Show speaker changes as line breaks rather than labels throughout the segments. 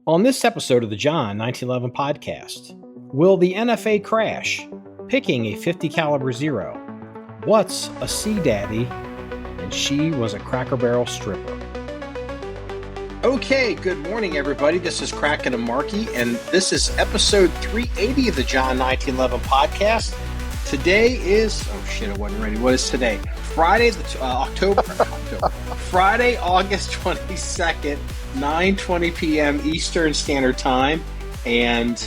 On this episode of the John1911 Podcast, will the NFA crash? Picking a 50 caliber Zero. What's a Sea Daddy? And she was a Cracker Barrel stripper. Okay, good morning, everybody. This is Kraken and Marky, and this is episode 380 of the John1911 Podcast. Today is, oh shit, I wasn't ready. What is today? Friday, Friday, August 22nd, 9:20 p.m. Eastern Standard Time, and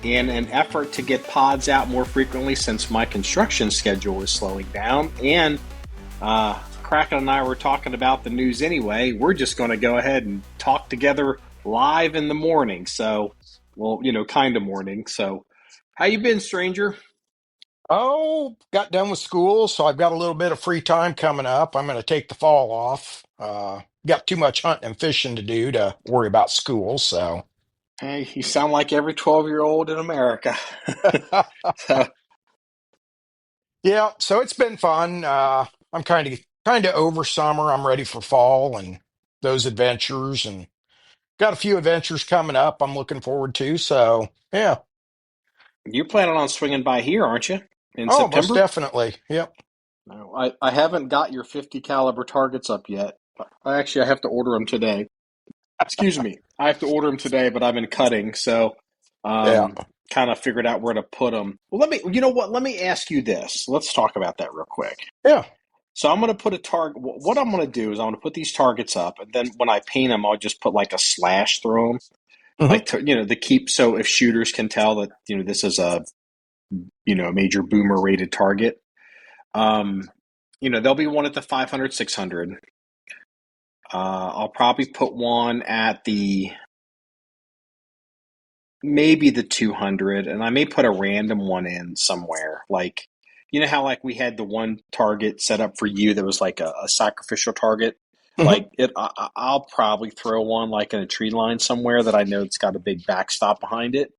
in an effort to get pods out more frequently since my construction schedule is slowing down, and Kraken and I were talking about the news anyway, we're just going to go ahead and talk together live in the morning. So, well, kind of morning. So, how you been, stranger?
Oh, got done with school, so I've got a little bit of free time coming up. I'm going to take the fall off. Got too much hunting and fishing to do to worry about school, so
Hey, you sound like every 12-year-old in America. So,
yeah, so it's been fun. I'm kind of over summer. I'm ready for fall and those adventures, and got a few adventures coming up I'm looking forward to. So yeah.
you're planning on swinging by here, aren't you, in
Oh, most
September?
definitely. Yep.
No, I haven't got your 50 caliber targets up yet. I have to order them today. Excuse me. I have to order them today, but I've been cutting, so
Yeah.
um, kind of figured out where to put them. Well, you know what? Let me ask you this. Let's talk about that real quick.
Yeah.
So I'm going to put a target. What I'm going to do is I'm going to put these targets up, and then when I paint them, I'll just put like a slash through them,
Hmm.
like to keep so if shooters can tell that this is a major boomer rated target. Um, there'll be one at the 500, 600. I'll probably put one at maybe the 200, and I may put a random one in somewhere. Like, how like we had the one target set up for you that was like a sacrificial target.
Hmm.
Like I'll probably throw one like in a tree line somewhere that I know it's got a big backstop behind it.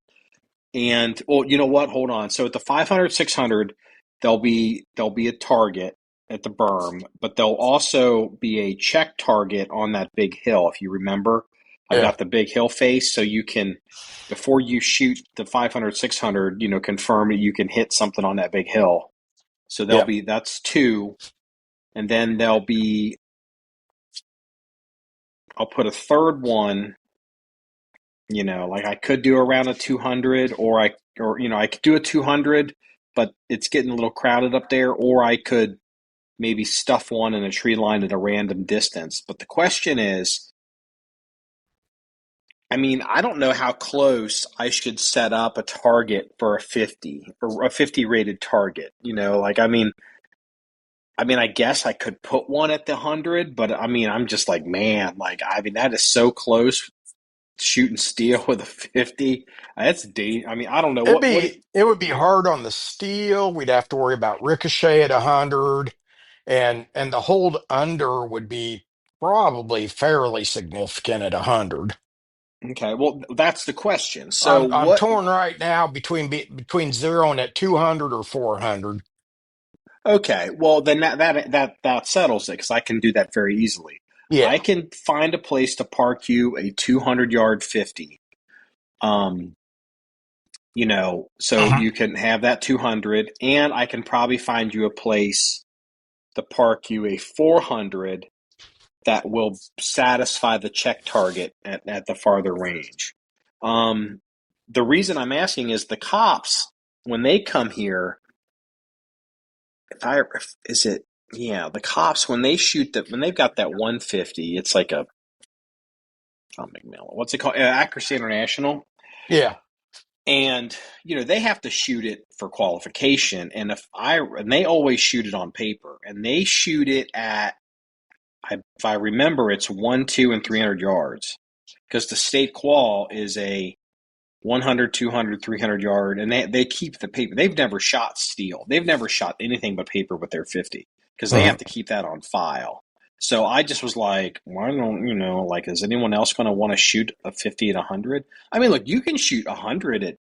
And well, you know what? Hold on. So at the 500, 600, there'll be a target at the berm, but there'll also be a check target on that big hill. If you remember, I've
Yeah.
got the big hill face, so you can, before you shoot the 500, 600, confirm that you can hit something on that big hill. So
Yeah.
that's two, and then I'll put a third one. Like I could do around a 200, I could do a 200, but it's getting a little crowded up there, or I could maybe stuff one in a tree line at a random distance. But the question is, I don't know how close I should set up a target for a 50 or a 50 rated target. I guess I could put one at the 100, but I'm just like, man, that is so close shooting steel with a 50. That's I don't know
It would be hard on the steel. We'd have to worry about ricochet at 100, and the hold under would be probably fairly significant at 100.
okay, well, that's the question. So
I'm
what
torn right now between zero and at 200 or 400.
Okay, well then that settles it because I can do that very easily. I
Yeah.
can find a place to park you a 200-yard 50. Um, so
Hmm.
you can have that 200, and I can probably find you a place to park you a 400 that will satisfy the check target at the farther range. Um, the reason I'm asking is the cops, when they come here, is it, yeah, the cops, when they shoot when they've got that 150, it's like a, oh, McMillan, what's it called? Accuracy International.
Yeah.
And, they have to shoot it for qualification. And and they always shoot it on paper, and they shoot it at, if I remember, it's 1, 2, and 300 yards, because the state qual is a 100, 200, 300 yard, and they keep the paper. They've never shot steel. They've never shot anything but paper with their 50, because they have to
Hmm.
keep that on file. So I just was like, why don't, is anyone else going to want to shoot a 50 at 100? Look, you can shoot 100 at,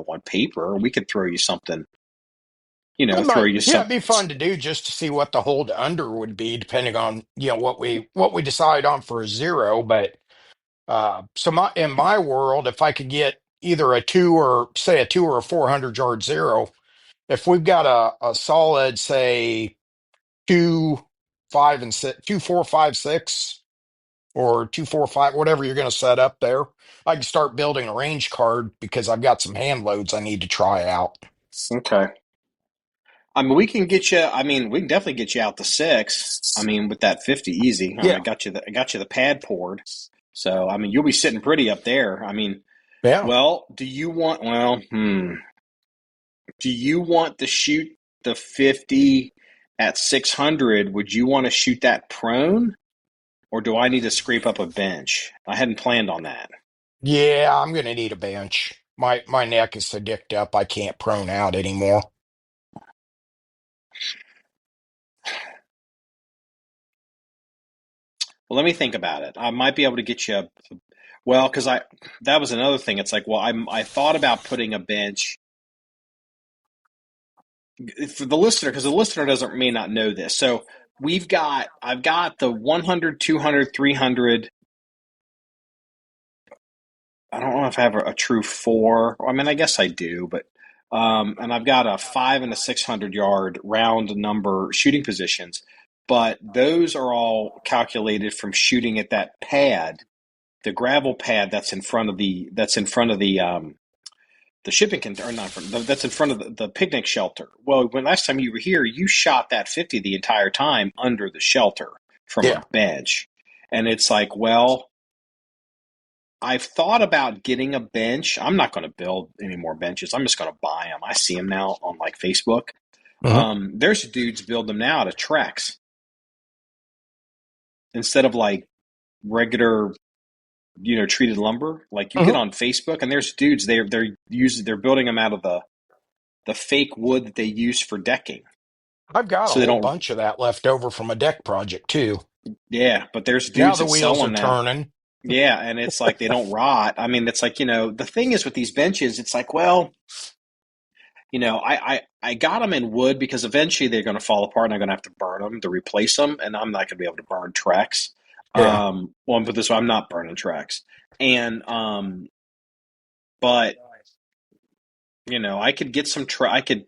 on paper. We could throw you something,
It
throw
might,
you
yeah,
some.
it'd be fun to do just to see what the hold under would be, depending on what we decide on for a zero. But In my world, if I could get either a two or say a two or a 400 yard zero, if we've got a solid, say, two, five, and six, two, four, five, six, or two, four, five, whatever you're going to set up there, I can start building a range card because I've got some hand loads I need to try out.
Okay. I mean, we can get you. I mean, we can definitely get you out the six. I mean, with that 50 easy. I mean,
Yeah.
I got you the pad poured. So, I mean, you'll be sitting pretty up there. I mean,
Yeah.
well, do you want? Well, do you want to shoot the 50 at 600? Would you want to shoot that prone, or do I need to scrape up a bench? I hadn't planned on that.
Yeah, I'm going to need a bench. My neck is so dicked up I can't prone out anymore.
Well, let me think about it. I might be able to get you a, well, because that was another thing. It's like, well, I thought about putting a bench for the listener, because the listener doesn't may not know this. So I've got the 100, 200, 300. I don't know if I have a true four. I mean, I guess I do, but and I've got a 5 and a 600 yard round number shooting positions, but those are all calculated from shooting at that pad, the gravel pad that's in front of the shipping container, or not front, that's in front of the picnic shelter. Well, when last time you were here, you shot that 50 the entire time under the shelter from a
Yeah.
bench. And it's like, well, I've thought about getting a bench. I'm not going to build any more benches. I'm just going to buy them. I see them now on like Facebook.
Hmm.
There's dudes build them now out of Trex instead of like regular, treated lumber. Like you get
Hmm.
on Facebook and there's dudes they're building them out of the fake wood that they use for decking.
I've got a
So they
whole
don't,
bunch of that left over from a deck project too.
yeah, but there's
Now
dudes
the
that sell
wheels are
them now.
turning.
Yeah, and it's like they don't rot. I mean, it's like, the thing is with these benches, it's like, well, I got them in wood because eventually they're going to fall apart and I'm going to have to burn them to replace them, and I'm not going to be able to burn Trex.
Yeah.
Well, but this way, I'm not burning Trex, and but I could get some. I could,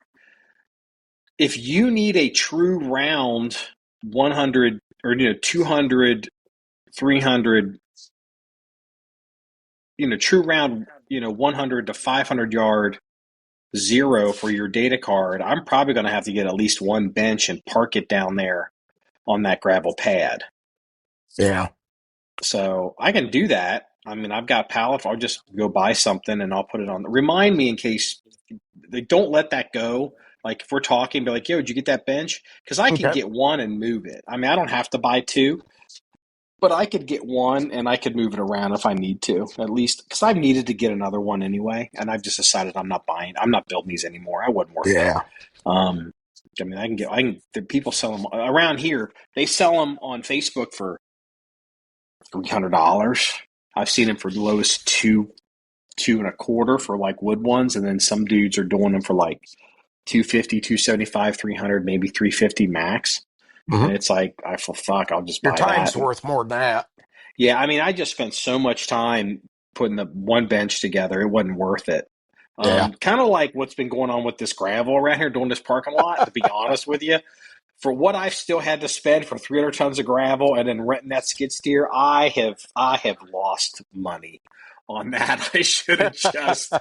if you need a true round 100 or 200, 300, true round, 100 to 500 yard zero for your data card, I'm probably going to have to get at least one bench and park it down there on that gravel pad.
Yeah.
So I can do that. I mean, I've got pallets. I'll just go buy something and I'll put it on. Remind me in case they don't let that go. Like if we're talking, be like, "Yo, did you get that bench?" Because I could
Okay.
get one and move it. I mean, I don't have to buy two, but I could get one and I could move it around if I need to, at least because I've needed to get another one anyway. And I've just decided I'm not building these anymore. I wasn't worth it.
Yeah.
Um, I mean, the people sell them around here. They sell them on Facebook for $300. I've seen them for the lowest two and a quarter for like wood ones. And then some dudes are doing them for like 250, 275, 300, maybe 350 max. And
Hmm.
it's like, I feel fuck, I'll just
Your
buy that.
time's worth more than that.
Yeah, I mean, I just spent so much time putting the one bench together. It wasn't worth it.
Yeah.
Kind of like what's been going on with this gravel around here, doing this parking lot. To be honest with you, for what I've still had to spend for 300 tons of gravel and then renting that skid steer, I have lost money on that. I should have just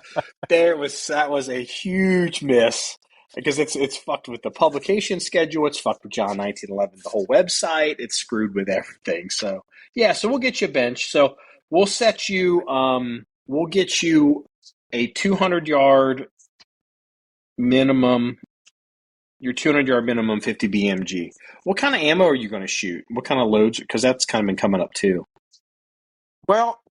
that was a huge miss because it's fucked with the publication schedule. It's fucked with John1911, the whole website. It's screwed with everything. So yeah, so we'll get you a bench. So we'll get you a 200 yard minimum, your 200 yard minimum 50 BMG. What kind of ammo are you going to shoot? What kind of loads? Because that's kind of been coming up too.
Well,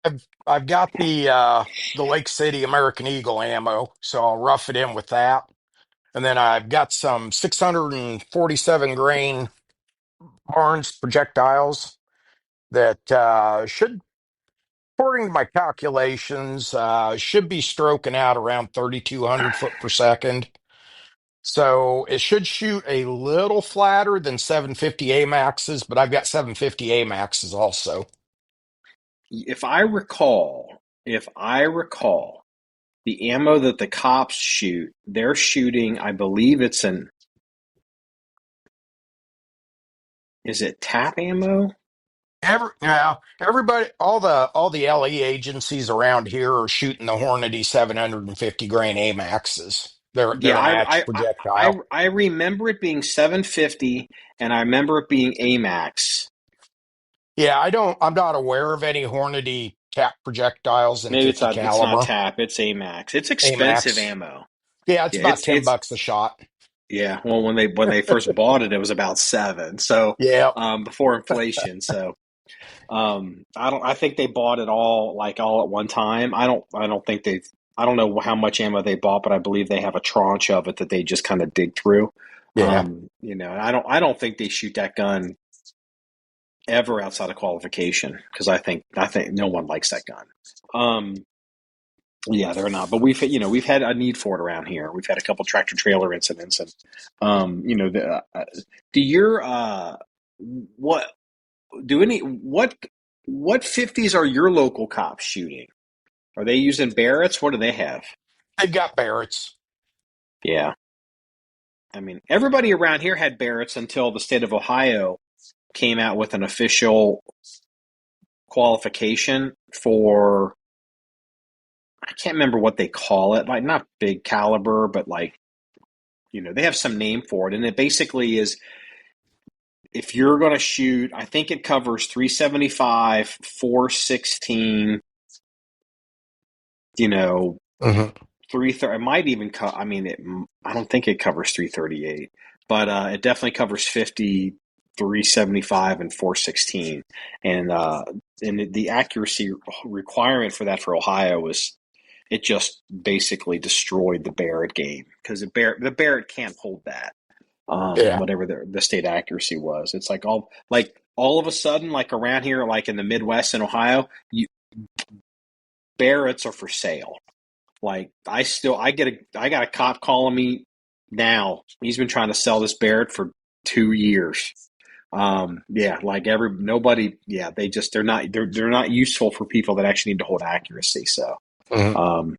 I've got the Lake City American Eagle ammo, so I'll rough it in with that. And then I've got some 647 grain Barnes projectiles that should, according to my calculations, should be stroking out around 3,200 foot per second. So it should shoot a little flatter than 750 AMAXs, but I've got 750 AMAXs also.
if I recall, the ammo that the cops shoot, they're shooting, I believe it's an, is it tap ammo?
Everybody, all the LE agencies around here are shooting the Hornady 750 grain AMAXs. They're
Yeah,
a match
I
projectile.
I remember it being 750, and I remember it being AMAX.
Yeah, I'm not aware of any Hornady tap projectiles in
Maybe
50
it's not
caliber
tap, it's AMAX. It's expensive
AMAX.
ammo.
Yeah, it's
Yeah,
about
it's
$10 a shot.
yeah. Well, when they first bought it, it was about seven. So
Yeah,
before inflation. So I think they bought it all at one time. I don't think they've. I don't know how much ammo they bought, but I believe they have a tranche of it that they just kind of dig through.
yeah,
And I don't think they shoot that gun ever outside of qualification because I think no one likes that gun. Um, yeah, they're not. But we've had a need for it around here. We've had a couple tractor trailer incidents, and do your what do any what 50s are your local cops shooting? Are they using Barretts? What do they have?
they've got Barretts.
Yeah, I mean everybody around here had Barretts until the state of Ohio came out with an official qualification for, I can't remember what they call it, like not big caliber, but like they have some name for it, and it basically is if you're going to shoot, I think it covers 375, 416, you know,
Hmm.
330. It might even I mean, I don't think it covers 338, but it definitely covers 50, 375, and 416. And the accuracy requirement for that for Ohio was it just basically destroyed the Barrett game because the Barrett can't hold that.
Yeah,
Whatever the state accuracy was. It's like all of a sudden, like around here, like in the Midwest in Ohio, Barretts are for sale. Like I got a cop calling me now. He's been trying to sell this Barrett for 2 years. Yeah, like nobody. Yeah, they're not useful for people that actually need to hold accuracy. So,
hmm,
um,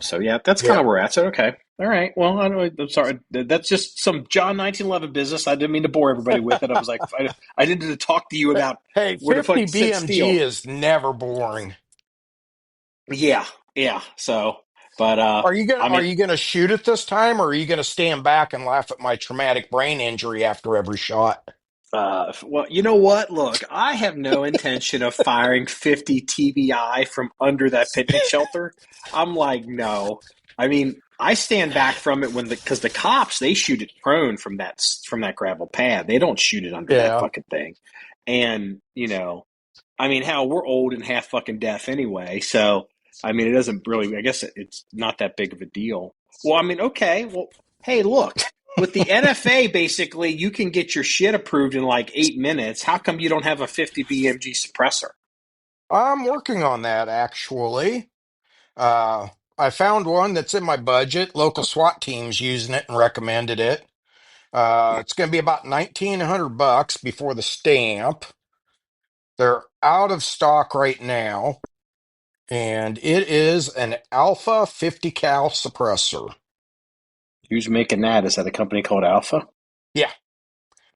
so yeah, that's kind
yeah.
of where we're at. So okay, all right. Well, I'm sorry. That's just some John 1911 business. I didn't mean to bore everybody with it. I was like, I needed to talk to you about
Hey,
where to
50
fucking sit
BMG
still.
is never boring.
Yeah, yeah. So, but I
Are
mean,
you gonna shoot it this time, or are you gonna stand back and laugh at my traumatic brain injury after every shot?
well, you know what? Look, I have no intention of firing 50 TBI from under that picnic shelter. I'm like, no. I mean, I stand back from it because the cops they shoot it prone from that gravel pad. They don't shoot it under that
Yeah.
fucking thing. And I mean, hell, we're old and half fucking deaf anyway. So I mean, it doesn't really. I guess it's not that big of a deal. Well, I mean, okay. Well, hey, look. With the NFA, basically, you can get your shit approved in like 8 minutes. How come you don't have a 50 BMG suppressor?
I'm working on that actually. Uh, I found one that's in my budget. Local SWAT teams using it and recommended it. It's going to be about $1,900 before the stamp. They're out of stock right now, and it is an Alpha 50 cal suppressor.
Who's making that? Is that a company called Alpha?
Yeah,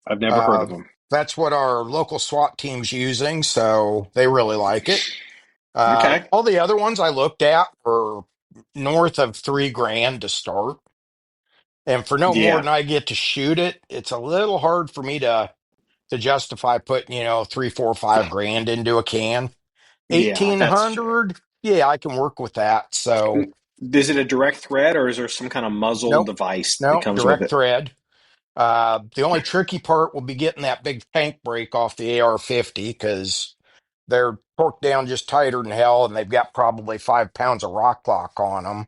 I've never heard
uh,
of them.
that's what our local SWAT team's using, so they really like it.
Okay.
All the other ones I looked at were north of 3 grand to start. And for no more
Yeah.
than I get to shoot it, it's a little hard for me to justify putting, 3, 4, 5 grand into a can.
Yeah, that's fair.
1,800, yeah, I can work with that. So
Is it a direct thread or is there some kind of muzzle
nope,
device that
no,
comes with
direct
it?
thread. The only tricky part will be getting that big tank brake off the AR-50 because they're torqued down just tighter than hell, and they've got probably 5 pounds of rock lock on them.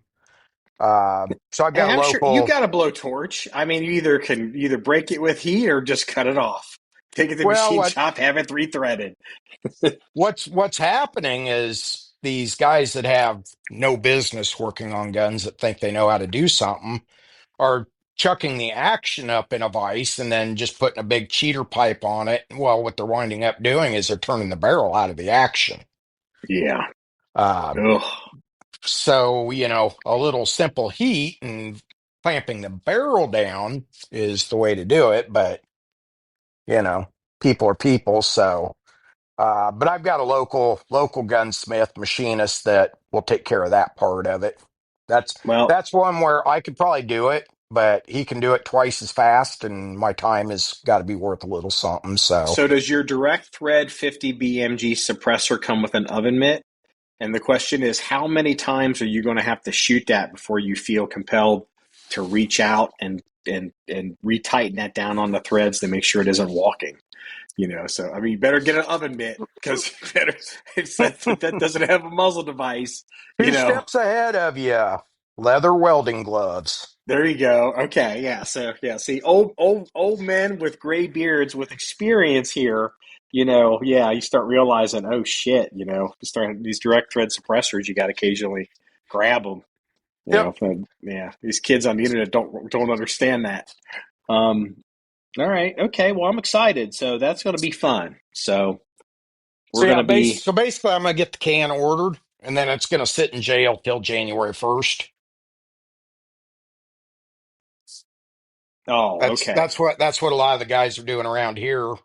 So I've
Hey,
got a
I'm sure you
local.
got a blowtorch. I mean, you either break it with heat or just cut it off. Take it to the
Well,
machine shop, have it re-threaded.
what's happening is these guys that have no business working on guns that think they know how to do something are chucking the action up in a vise and then just putting a big cheater pipe on it. Well, what they're winding up doing is they're turning the barrel out of the action.
Yeah.
Uh,
Ugh.
so, a little simple heat and clamping the barrel down is the way to do it. But, you know, people are people. So, but I've got a local gunsmith machinist that will take care of that part of it. That's
Well,
that's one where I could probably do it, but he can do it twice as fast, and my time has got to be worth a little something. So
so does your direct thread 50 BMG suppressor come with an oven mitt? And the question is, how many times are you going to have to shoot that before you feel compelled to reach out and retighten that down on the threads to make sure it isn't walking? So I mean, you better get an oven mitt because better if that doesn't have a muzzle device. You
two
know,
steps ahead of you, leather welding gloves.
there you go. Okay, yeah. So yeah, see, old men with gray beards with experience here. Yeah, you start realizing, oh shit, you start these direct thread suppressors. You got to occasionally grab them.
Yep.
Yeah, these kids on the internet don't understand that. Um, all right, okay. Well, I'm excited. So that's going to be fun. So
So
we're going
yeah,
to be.
basically, I'm gonna get the can ordered, and then it's gonna sit in jail till January 1st.
Oh,
That's
okay.
that's what that's what a lot of the guys are doing around here.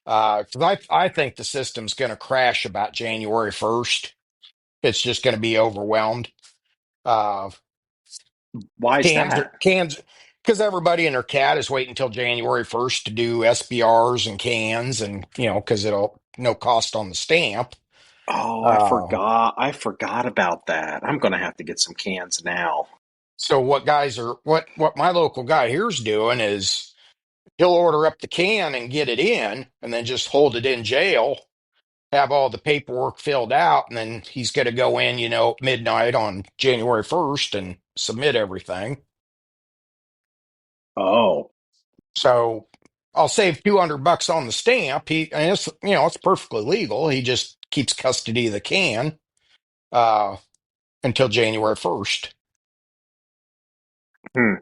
Because I think the system's going to crash about January 1st. It's just going to be overwhelmed. Uh,
Why is that?
cans because everybody and their cat is waiting until January 1st to do SBRs and cans, and because it'll no cost on the stamp.
Oh, I
Uh,
forgot. I forgot about that. I'm going to have to get some cans now.
so what my local guy here's doing is he'll order up the can and get it in, and then just hold it in jail, have all the paperwork filled out, and then he's going to go in, midnight on January 1st and submit everything.
Oh,
So I'll save $200 on the stamp. And it's perfectly legal. He just keeps custody of the can uh, until January 1st.
hmm.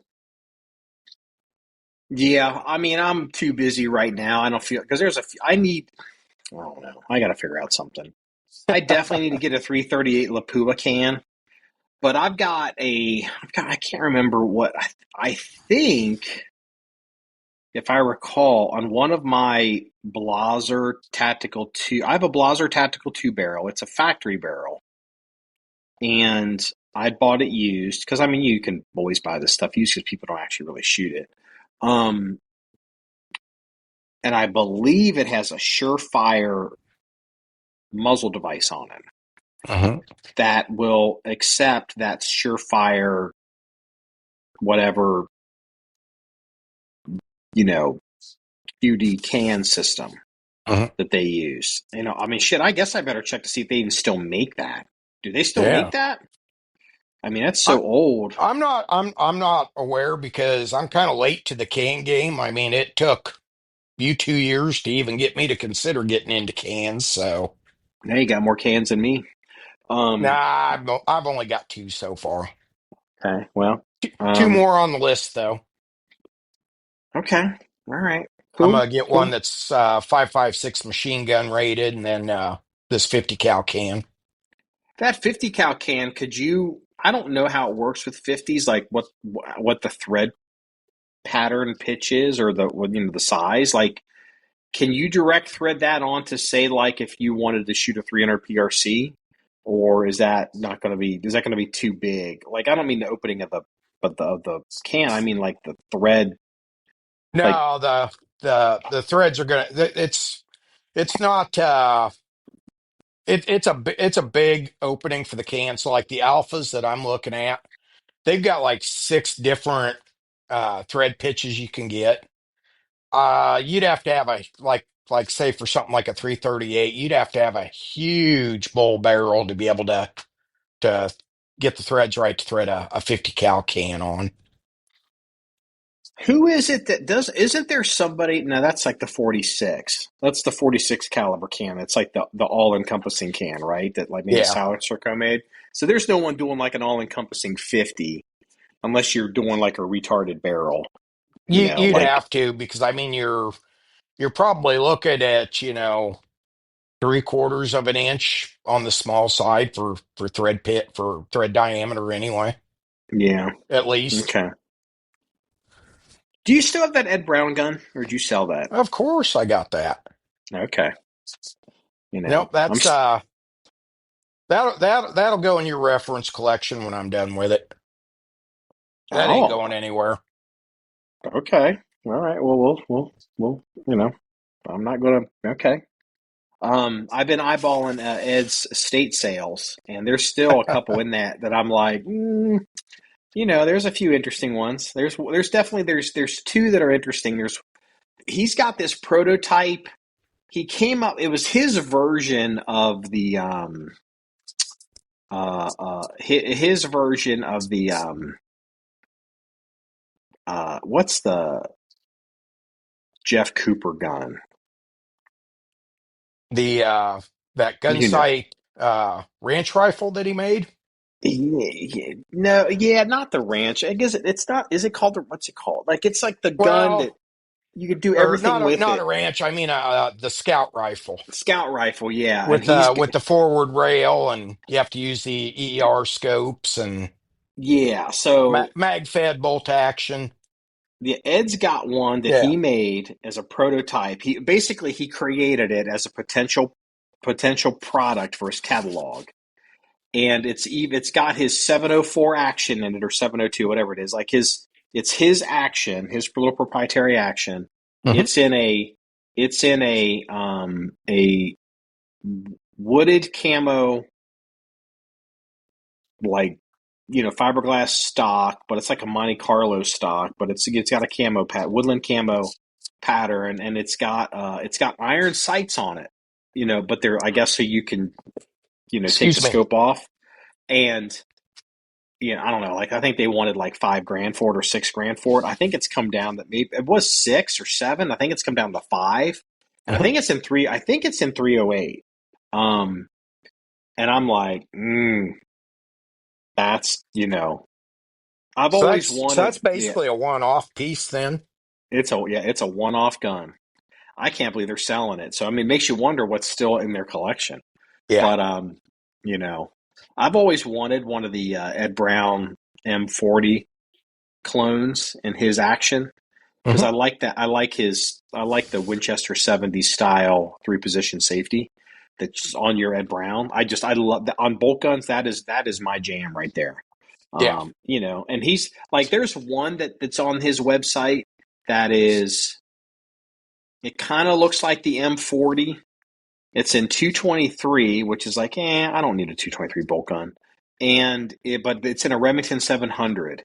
Yeah. I mean, I'm too busy right now. I don't feel because there's a few, I need. I don't know. I got to figure out something. I definitely need to get a 338 Lapua can, but I can't remember what I think. If I recall, on one of my Blaser Tactical 2, I have a Blaser Tactical 2 barrel. It's a factory barrel. And I bought it used because, I mean, you can always buy this stuff used because people don't actually really shoot it. Um, and I believe it has a Surefire muzzle device on it
Uh-huh.
that will accept that Surefire, whatever, you know, QD can system
Uh-huh.
that they use. I mean, shit, I guess I better check to see if they even still make that. Do they still
Yeah.
make that? I mean, that's
I,
so old.
I'm not aware because I'm kind of late to the can game. I mean, it took you 2 years to even get me to consider getting into cans. So
Now you got more cans than me.
nah,
Um,
I've only got two so far.
okay, well,
Two more on the list though.
okay, all right,
I'm
cool,
gonna get one
cool.
that's 5.56 machine gun rated, and then this 50 cal can.
That 50 cal can, could you? I don't know how it works with 50s, like what the thread pattern pitch is or the size. Like, can you direct thread that on to say like if you wanted to shoot a 300 PRC, or is that not going to be? Is that going to be too big? Like, I don't mean the opening of the can. I mean like the thread. Like,
No, the threads are gonna. It's not. It's a big opening for the can. So like the alphas that I'm looking at, they've got like six different thread pitches you can get. You'd have to have a like say for something like a 338, you'd have to have a huge bull barrel to be able to get the threads right to thread a 50 cal can on.
who is it that does? Isn't there somebody? No, that's like the 46. That's the 46 caliber can. It's like the all encompassing can, right? That like maybe
Yeah.
Silencer made. So there's no one doing like an all encompassing 50 unless you're doing like a retarded barrel.
You'd
Like,
have to because I mean you're probably looking at, 3/4 of an inch on the small side for thread pit for thread diameter anyway,
yeah,
at least.
okay. Do you still have that Ed Brown gun, or did you sell that?
Of course I got that.
Okay,
Nope,
I'm.
that's that'll go in your reference collection when I'm done with it. That ain't
Oh,
going anywhere.
okay. All right. Well, we'll. I'm not gonna. Okay. I've been eyeballing Ed's estate sales, and there's still a couple in that I'm like, there's a few interesting ones. There's definitely there's two that are interesting. He's got this prototype. He came up. It was his version of the his version of the what's the Jeff Cooper gun?
The that gun
You know,
sight ranch rifle that he made.
no, yeah, not the ranch. I guess it's not. Is it called what's it called? Like it's like the gun that
Well,
you could do
or
everything with
not a
it.
ranch. I mean, the scout rifle
Scout rifle, yeah, and
with the forward rail, and you have to use the ER scopes and
yeah. So
mag fed bolt action.
the Ed's got one that
Yeah.
he made as a prototype. He created it as a potential product for his catalog, and it's got his 704 action in it or 702, whatever it is. Like it's his action, his little proprietary action.
Hmm.
It's in a wooded camo, like fiberglass stock, but it's like a Monte Carlo stock, but it's got a woodland camo pattern, and it's got iron sights on it, but they're, I guess, so you can take the
Excuse me.
scope off. And I don't know, like I think they wanted like 5 grand for it or 6 grand for it. I think it's come down, that maybe it was 6 or 7. I think it's come down to 5, and
Mhm.
I think it's in 308. And I'm like, that's I've always
So
wanted.
that's
Yeah,
basically a one off piece then.
it's a one-off gun. I can't believe they're selling it. So I mean, it makes you wonder what's still in their collection.
Yeah.
But you know, I've always wanted one of the Ed Brown M40 clones in his action, because
Hmm.
I like that. I like the Winchester 70 style 3-position safety that's on your Ed Brown. I love that on bolt guns. That is my jam right there.
Yeah.
And he's like, there's one that's on his website that is, it kind of looks like the M40. It's in 223, which is like, I don't need a 223 bolt gun, but it's in a Remington 700,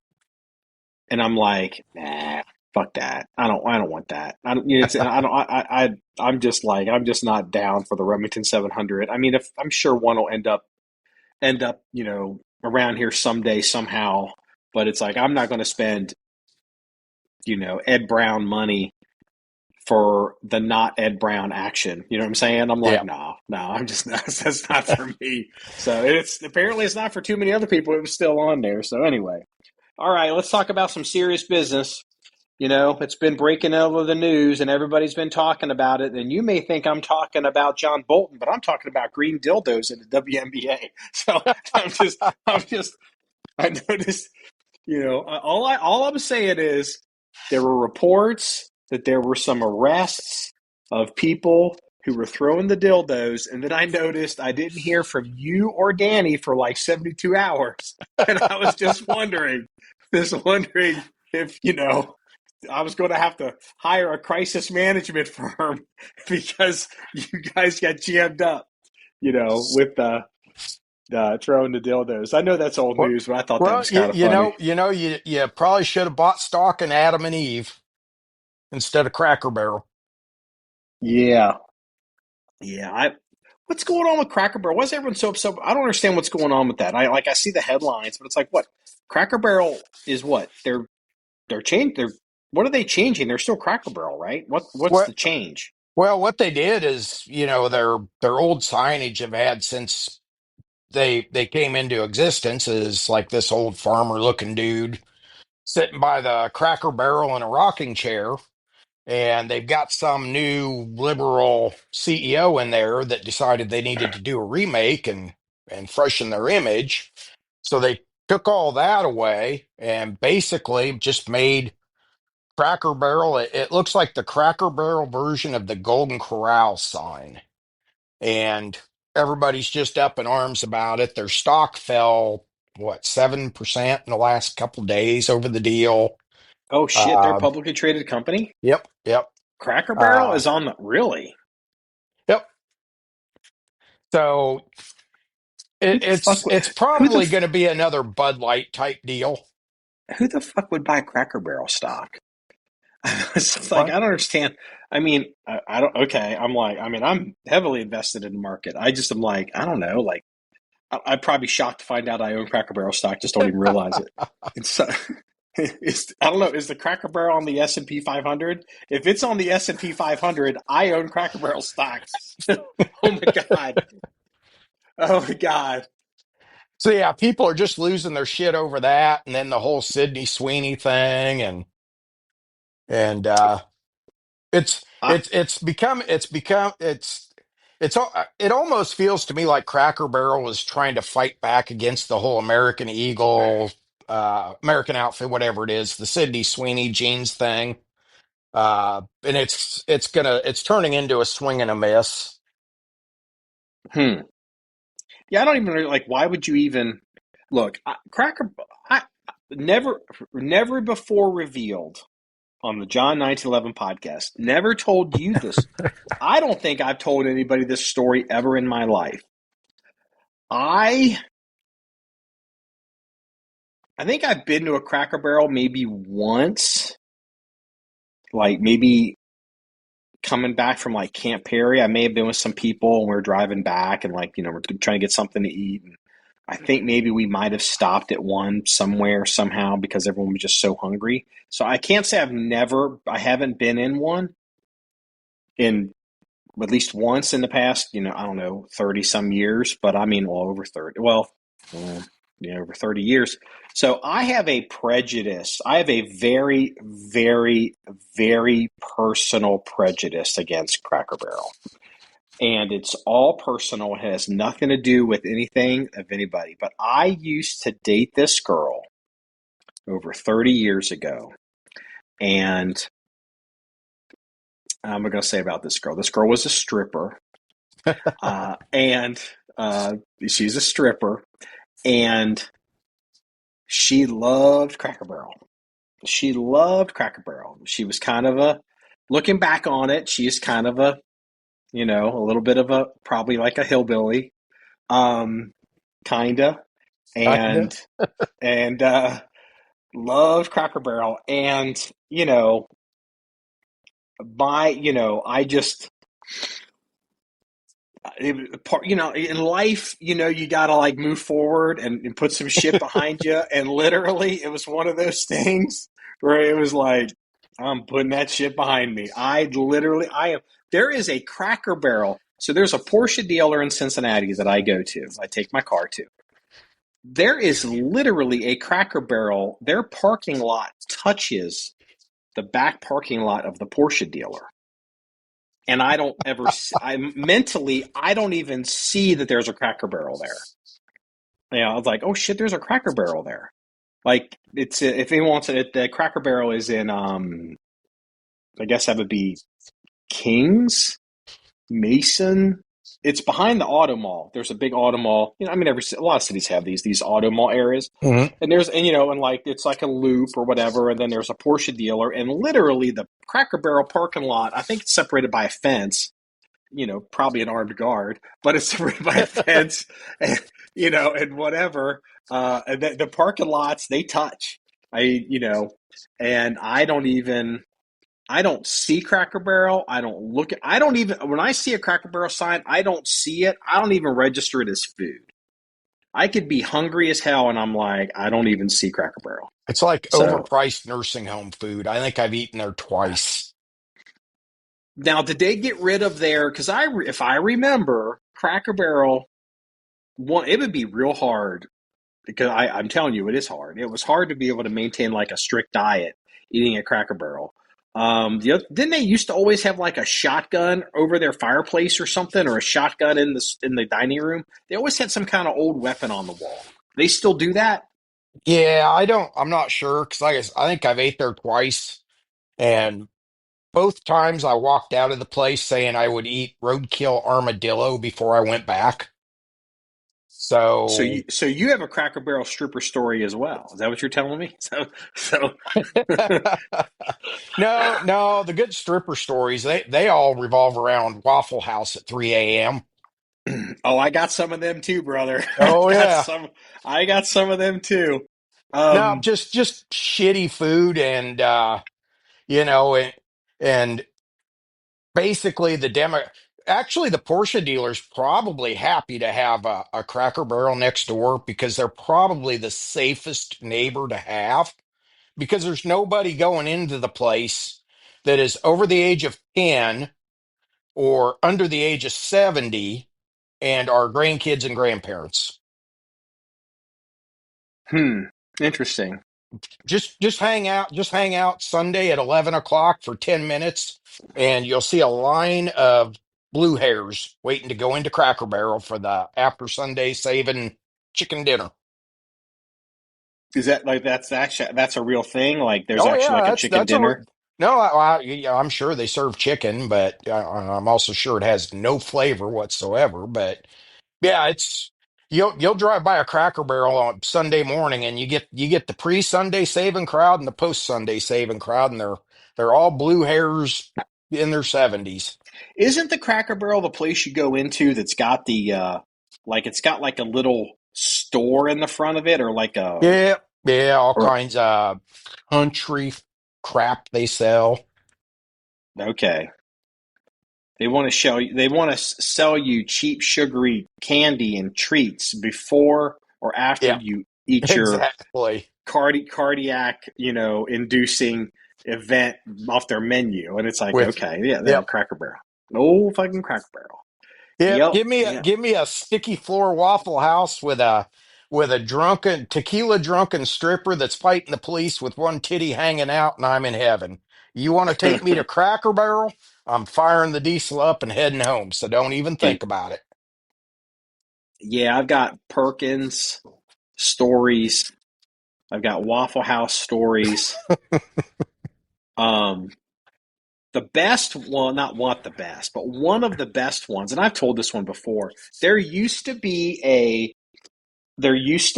and I'm like, nah, fuck that. I don't want that. I don't. It's I don't. I'm just like, I'm just not down for the Remington 700. I mean, if I'm sure one will end up around here someday somehow, but it's like I'm not going to spend Ed Brown money for the not Ed Brown action. You know what I'm saying? I'm like,
Yeah.
no, I'm just not. That's not for me. So it's not for too many other people. It was still on there. So anyway, all right, let's talk about some serious business. It's been breaking over the news, and everybody's been talking about it. And you may think I'm talking about John Bolton, but I'm talking about green dildos in the WNBA. So I'm just, I noticed, all I'm saying is there were reports that there were some arrests of people who were throwing the dildos, and then I noticed I didn't hear from you or Danny for like 72 hours, and I was just wondering if I was going to have to hire a crisis management firm because you guys got jammed up, with the throwing the dildos. I know that's old
Well,
news, but I thought that was kind of funny.
you probably should have bought stock in Adam and Eve instead of Cracker Barrel.
Yeah, yeah. What's going on with Cracker Barrel? Why is everyone so upset? I don't understand what's going on with that. I see the headlines, but it's like, what? Cracker Barrel is what? They're changed. What are they changing? They're still Cracker Barrel, right? What's
Well,
the change?
what they did is, their old signage have had since they came into existence is like this old farmer looking dude sitting by the Cracker Barrel in a rocking chair, and they've got some new liberal CEO in there that decided they needed to do a remake and freshen their image. So they took all that away and basically just made Cracker Barrel. It looks like the Cracker Barrel version of the Golden Corral sign. And everybody's just up in arms about it. Their stock fell, what, 7% in the last couple of days over the deal.
Oh shit, they're a
Uh,
publicly traded company.
yep, yep,
Cracker Barrel
uh,
is on the really.
yep. So
Who the fuck would?
it's
Who the
probably
f-
going to be another Bud Light type deal.
who the fuck would buy Cracker Barrel stock? It's like I
What?
don't understand. I mean, I don't. Okay, I'm like, I mean, I'm heavily invested in the market. I just am like, I don't know. Like, I'd probably be shocked to find out I own Cracker Barrel stock. Just don't even realize it. It's I don't know. Is the Cracker Barrel on the S&P 500? If it's on the S&P 500, I own Cracker Barrel stocks. Oh my god. Oh my god.
So yeah, people are just losing their shit over that, and then the whole Sydney Sweeney thing, and
I,
it almost feels to me like Cracker Barrel is trying to fight back against the whole American Eagle, American outfit, whatever it is, the Sydney Sweeney jeans thing. And it's turning into a swing and a miss.
hmm. Yeah, I don't even like. Why would you even look? Cracker. I never before revealed on the John 1911 podcast. Never told you this. I don't think I've told anybody this story ever in my life. I I think I've been to a Cracker Barrel maybe once, like maybe coming back from like Camp Perry. I may have been with some people and we are driving back and like, we're trying to get something to eat. And I think maybe we might have stopped at one somewhere somehow because everyone was just so hungry. So I can't say I haven't been in one in at least once in the past, I don't know, 30 some years, but I mean, well, over 30. Uh, over 30 years. So I have a prejudice. I have a very, very, very personal prejudice against Cracker Barrel. And it's all personal. It has nothing to do with anything of anybody. But I used to date this girl over 30 years ago. And I'm going to say about this girl. This girl was a stripper. And she's a stripper. And she loved Cracker Barrel. She loved Cracker Barrel. She was kind of looking back on it, she's kind of a little bit of probably like a hillbilly, kinda,
Kinda.
and and loved Cracker Barrel, and I just in life, you gotta like move forward and put some shit behind you. And literally, it was one of those things where it was like, I'm putting that shit behind me. I am. There is a Cracker Barrel. So there's a Porsche dealer in Cincinnati that I go to. I take my car to. There is literally a Cracker Barrel. Their parking lot touches the back parking lot of the Porsche dealer. And I don't ever, I don't even see that there's a Cracker Barrel there. I was like, oh shit, there's a Cracker Barrel there. Like, if anyone wants it, the Cracker Barrel is in, I guess that would be Kings, Mason. It's behind the auto mall. There's a big auto mall. I mean, a lot of cities have these auto mall areas.
Mhm.
And like it's like a loop or whatever. And then there's a Porsche dealer, and literally the Cracker Barrel parking lot. I think it's separated by a fence. Probably an armed guard, but it's separated by a fence, and, and whatever. And the parking lots they touch. And I don't see Cracker Barrel. I don't even, when I see a Cracker Barrel sign, I don't see it. I don't even register it as food. I could be hungry as hell and I'm like, I don't even see Cracker Barrel.
It's like
So
overpriced nursing home food. I think I've eaten there twice.
now, did they get rid of because if I remember, Cracker Barrel, it would be real hard because I'm telling you, it is hard. It was hard to be able to maintain like a strict diet eating at Cracker Barrel. Didn't they used to always have like a shotgun over their fireplace or something, or a shotgun in the dining room? They always had some kind of old weapon on the wall. They still do that.
Yeah, I'm not sure because I think I've ate there twice, and both times I walked out of the place saying I would eat roadkill armadillo before I went back. So,
So you have a Cracker Barrel stripper story as well. Is that what you're telling me? So
no, the good stripper stories, they all revolve around Waffle House at 3 a.m.
oh, I got some of them too, brother.
Oh yeah.
I got some of them too.
No,
Um,
just shitty food and you know, and basically actually the Porsche dealer's probably happy to have a Cracker Barrel next door because they're probably the safest neighbor to have because there's nobody going into the place that is over the age of 10 or under the age of 70 and are grandkids and grandparents.
hmm, interesting.
Just hang out Sunday at 11 o'clock for 10 minutes, and you'll see a line of blue hairs waiting to go into Cracker Barrel for the after Sunday saving chicken dinner.
Is that like that's a real thing? Like there's
Oh
actually like
yeah,
a chicken
that's a
dinner?
no. Yeah, I'm sure they serve chicken, but I'm also sure it has no flavor whatsoever. But yeah, it's you'll drive by a Cracker Barrel on Sunday morning, and you get the pre-Sunday saving crowd and the post-Sunday saving crowd, and they're all blue hairs in their 70s.
Isn't the Cracker Barrel the place you go into that's got the like it's got like a little store in the front of it, or like a
Yeah, yeah, all
or
kinds of country crap they sell.
okay. They want to sell you cheap sugary candy and treats before or after
Yeah,
you eat your
exactly.
cardiac, inducing event off their menu. And it's like,
With
okay, yeah, they have
Yep.
Cracker Barrel. No fucking Cracker Barrel.
Yep,
Yep, yeah.
give me a sticky floor Waffle House with a drunken tequila drunken stripper that's fighting the police with one titty hanging out, and I'm in heaven. You want to take me to Cracker Barrel? I'm firing the diesel up and heading home, so don't even
And
think about it.
yeah, I've got Perkins stories. I've got Waffle House stories. Um, the best one, not what the best, but one of the best ones, and I've told this one before. There used to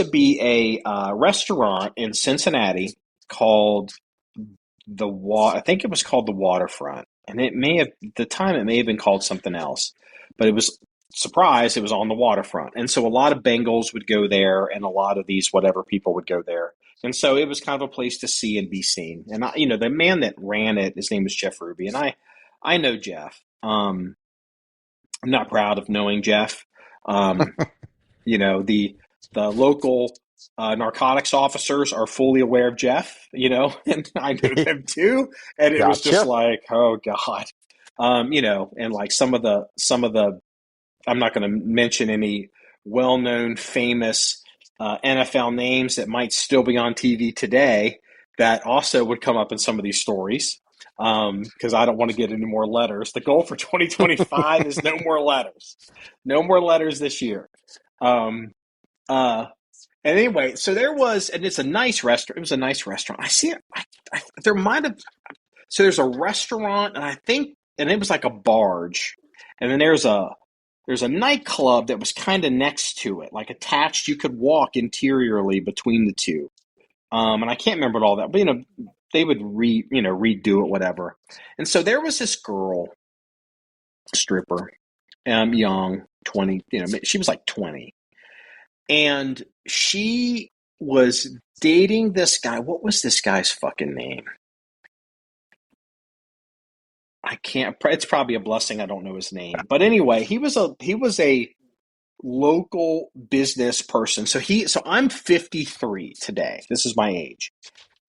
be a restaurant in Cincinnati called I think it was called the Waterfront, and it may have at the time it may have been called something else, but it was surprise it was on the waterfront, and so a lot of Bengals would go there, and a lot of these whatever people would go there, and so it was kind of a place to see and be seen. And the man that ran it, his name was Jeff Ruby, and I know Jeff. I'm not proud of knowing Jeff. Um, the local narcotics officers are fully aware of Jeff, and I know them too. And it was just
Gotcha.
like, oh God, and like some of the I'm not going to mention any well-known, famous NFL names that might still be on TV today that also would come up in some of these stories. Because I don't want to get any more letters. The goal for 2025 is no more letters. No more letters this year. Um, uh, and anyway, so there was, and it's a nice restaurant. It was a nice restaurant. I see it. There might have. So there's a restaurant, and I think, and it was like a barge, and then there's a nightclub that was kind of next to it, like attached. You could walk interiorly between the two. And I can't remember all that, but they would redo it, whatever. And so there was this girl, stripper, young, 20, she was like 20, and she was dating this guy. What was this guy's fucking name? I can't. It's probably a blessing. I don't know his name, but anyway, he was a local business person. So I'm 53 today. This is my age.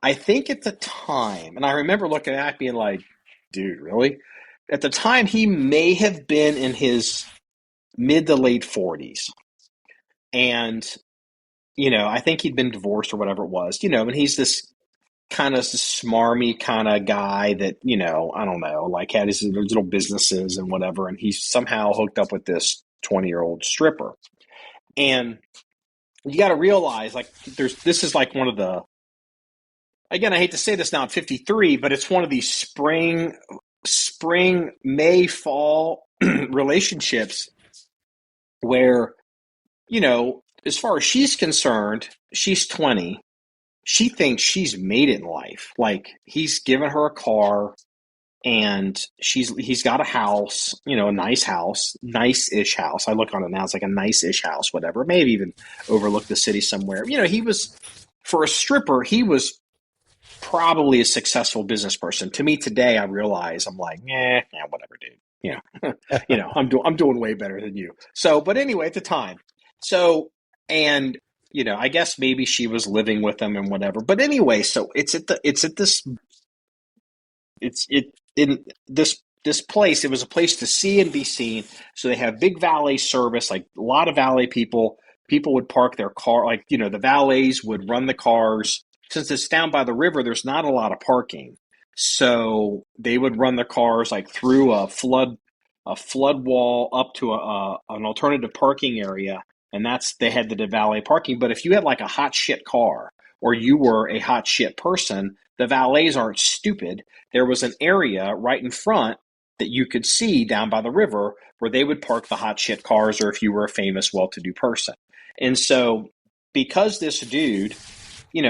I think at the time, and I remember looking at it being like, dude, really? At the time, he may have been in his mid to late 40s, and I think he'd been divorced or whatever it was, and he's this kind of smarmy kind of guy that, I don't know, like had his little businesses and whatever. And he's somehow hooked up with this 20-year-old stripper. And you got to realize, like, this is like one of the, again, I hate to say this now at 53, but it's one of these spring, May, fall relationships where, as far as she's concerned, she's 20. She thinks she's made it in life. Like, he's given her a car and he's got a house, a nice-ish house. I look on it now, it's like a nice-ish house, whatever. Maybe even overlook the city somewhere. He was, for a stripper, he was probably a successful business person. To me today, I realize I'm like, whatever, dude. I'm doing way better than you. So, but anyway, at the time, and I guess maybe she was living with him and whatever. But anyway, so it's in this place. It was a place to see and be seen. So they have big valet service, like a lot of valet people. People would park their car, like, the valets would run the cars. Since it's down by the river, there's not a lot of parking. So they would run the cars like through a flood wall up to an alternative parking area. And they had the valet parking. But if you had like a hot shit car or you were a hot shit person, the valets aren't stupid. There was an area right in front that you could see down by the river where they would park the hot shit cars, or if you were a famous, well-to-do person. And so because this dude, he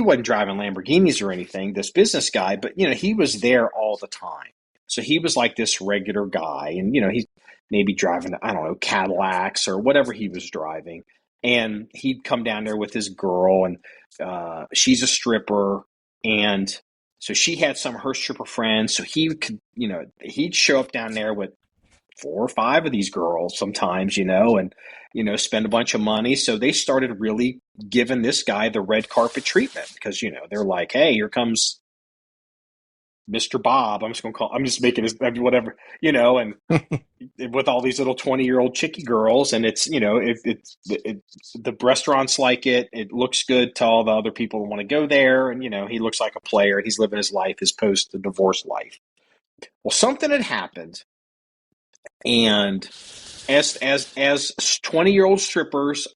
wasn't driving Lamborghinis or anything, this business guy, but, he was there all the time. So he was like this regular guy, and, he's maybe driving, I don't know, Cadillacs or whatever he was driving. And he'd come down there with his girl, and she's a stripper. And so she had some of her stripper friends. So he could, he'd show up down there with 4 or 5 of these girls sometimes, and, spend a bunch of money. So they started really giving this guy the red carpet treatment because, they're like, hey, here comes Mr. Bob. I'm just making his, whatever, and with all these little 20-year-old chickie girls. And it's, the restaurants like it. It looks good to all the other people who want to go there. And, he looks like a player, and he's living his life, his post-divorce life. Well, something had happened. And as 20-year-old strippers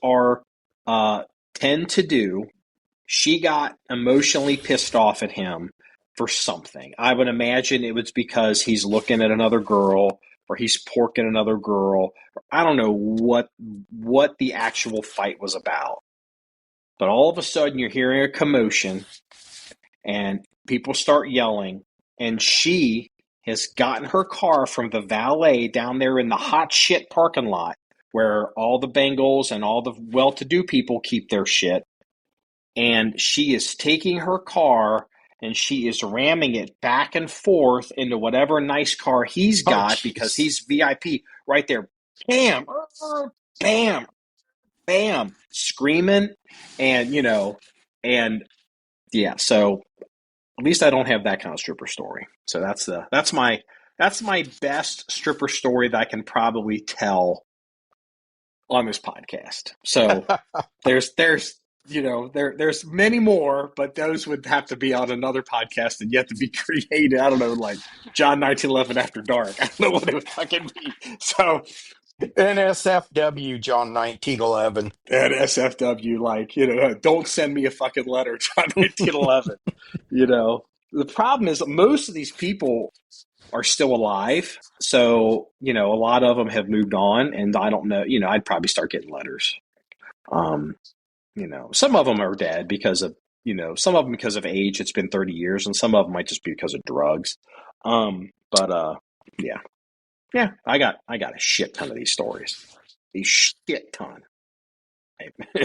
tend to do, she got emotionally pissed off at him for something. I would imagine it was because he's looking at another girl, or he's porking another girl. I don't know what the actual fight was about. But all of a sudden you're hearing a commotion and people start yelling, and she has gotten her car from the valet down there in the hot shit parking lot where all the Bengals and all the well-to-do people keep their shit. And she is taking her car and she is ramming it back and forth into whatever nice car he's got because he's VIP right there. Bam, bam, bam, screaming. And, and yeah, so at least I don't have that kind of stripper story. So that's my best stripper story that I can probably tell on this podcast. So there's many more, but those would have to be on another podcast and yet to be created. I don't know, like John1911 After Dark. I don't know what it would fucking be. So
NSFW John1911.
and SFW, like, don't send me a fucking letter, John1911. The problem is that most of these people are still alive. So, a lot of them have moved on, and I don't know, I'd probably start getting letters. Some of them are dead because of, some of them because of age. It's been 30 years, and some of them might just be because of drugs. Yeah. Yeah, I got a shit ton of these stories. A shit ton.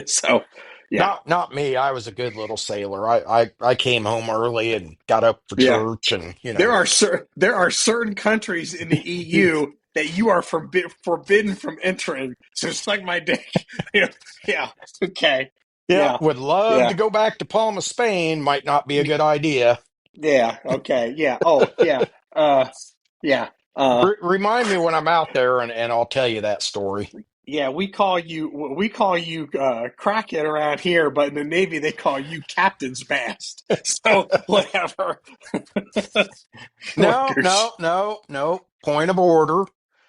So, yeah.
Not me. I was a good little sailor. I came home early and got up for
Yeah.
church, and
There are certain countries in the EU that you are forbidden from entering. So suck my dick. Yeah. Okay.
yeah, would love
Yeah.
to go back to Palma, Spain. Might not be a good idea.
Yeah. Okay. Yeah. Oh, yeah. Yeah.
Remind me when I'm out there, and I'll tell you that story.
Yeah, we call you Kraken around here, but in the Navy they call you Captain's Mast. So whatever. Like
No,
your
no, no, no. Point of order.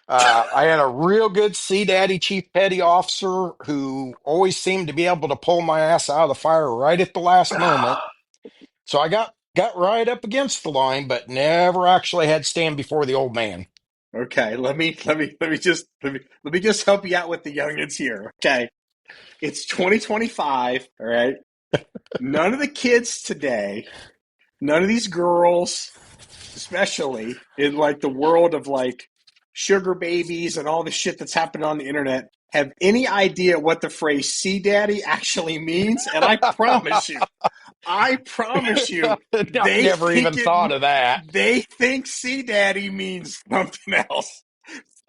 I had a real good Sea Daddy Chief Petty Officer who always seemed to be able to pull my ass out of the fire right at the last moment. So I got right up against the line, but never actually had to stand before the old man.
Okay, let me just help you out with the youngins here. Okay. It's 2025, all right? None of the kids today, none of these girls, especially in like the world of like sugar babies and all the shit that's happening on the internet, have any idea what the phrase "sea daddy" actually means. And I promise you,
I
they
never
think
even
it.
thought of that.
They think "sea daddy" means something else.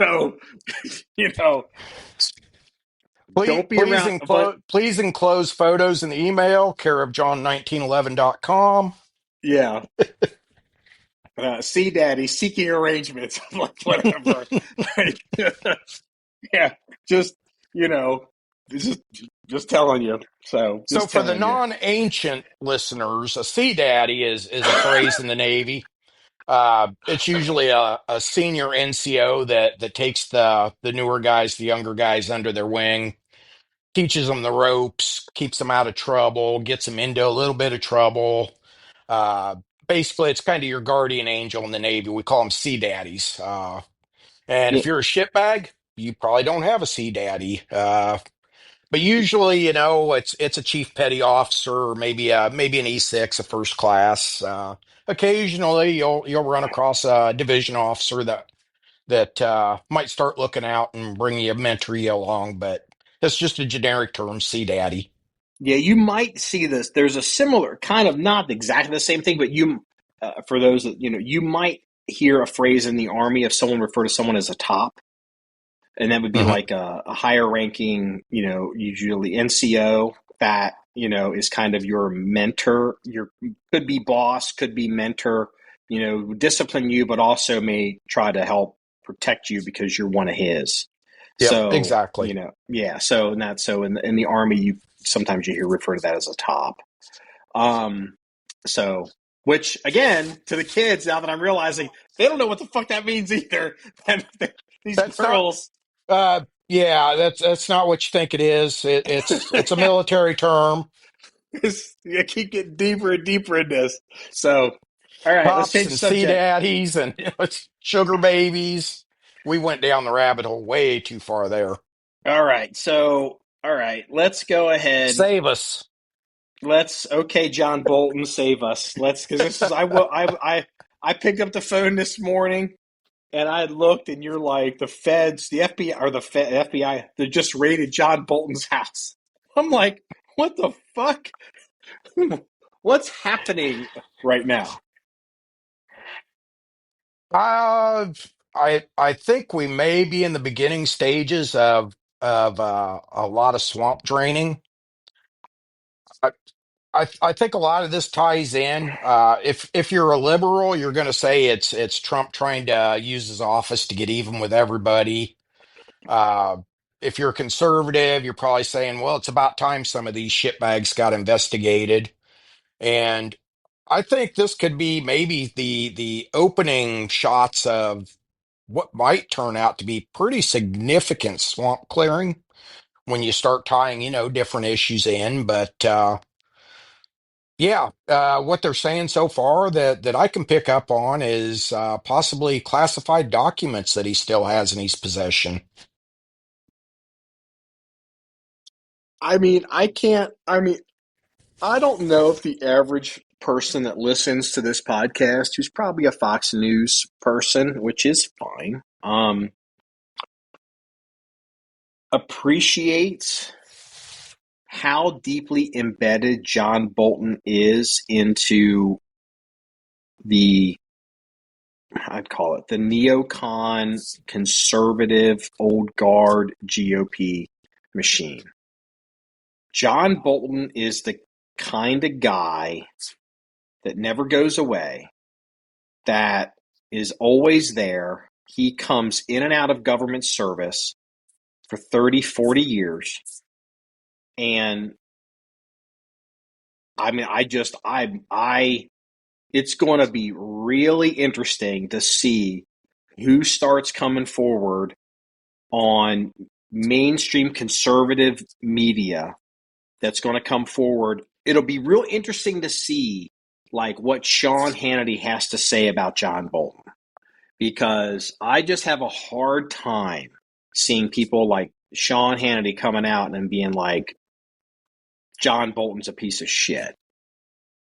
So, you know,
Please,
don't be around. But
please enclose photos in the email, care of John1911.com.
yeah, "sea daddy" seeking arrangements. I'm like, whatever. Like, yeah, just you know, just just telling you. So
So
just
for the
telling you.
non-ancient listeners, a sea daddy is a phrase in the Navy. It's usually a senior NCO that takes the newer guys, the younger guys under their wing, teaches them the ropes, keeps them out of trouble, gets them into a little bit of trouble. Uh, Basically, it's kind of your guardian angel in the Navy. We call them sea daddies. And
Yeah,
if you're a shitbag, you probably don't have a sea daddy. But usually, it's a chief petty officer or maybe an E6, a first class. Occasionally, you'll run across a division officer that might start looking out and bring you mentor you along. But it's just a generic term, sea daddy.
yeah, you might see this. There's a similar kind of not exactly the same thing, but for those that you might hear a phrase in the army if someone refer to someone as a top, and that would be
Mhm.
like a higher ranking, usually NCO that is kind of your mentor. Your could be boss, could be mentor. Discipline you, but also may try to help protect you because you're one of his.
Yep,
So
exactly.
yeah. So in the army, you sometimes you hear refer to that as a top. Um, so which again to the kids now that I'm realizing they don't know what the fuck that means either. And these
That's not.
girls
Yeah, that's not what you think it is. It's a military term.
I keep getting deeper and deeper in this. So, all right, let's
Pops
change the
and sea
subject.
daddies and it's sugar babies. We went down the rabbit hole way too far there.
All right, so all right, let's go ahead.
Save us.
Let's okay, John Bolton, save us. Let's because this is I picked up the phone this morning and I looked and you're like the feds, the FBI or the FBI, they just raided John Bolton's house. I'm like, what the fuck? What's happening right now?
Uh, I think we may be in the beginning stages of a lot of swamp draining. I, I think a lot of this ties in. If you're a liberal, you're going to say it's Trump trying to use his office to get even with everybody. Uh, if you're conservative, you're probably saying, well, it's about time some of these shitbags got investigated. And I think this could be maybe the opening shots of what might turn out to be pretty significant swamp clearing when you start tying, different issues in. But yeah, what they're saying so far that I can pick up on is possibly classified documents that he still has in his possession.
I mean, I can't. I mean, I don't know if the average person that listens to this podcast, who's probably a Fox News person, which is fine, appreciates how deeply embedded John Bolton is into the, I'd call it the neocon conservative old guard GOP machine. John Bolton is the kind of guy that never goes away, that is always there. He comes in and out of government service for 30, 40 years. And I mean, it's going to be really interesting to see who starts coming forward on mainstream conservative media that's going to come forward. It'll be real interesting to see like what Sean Hannity has to say about John Bolton, because I just have a hard time seeing people like Sean Hannity coming out and being like, John Bolton's a piece of shit.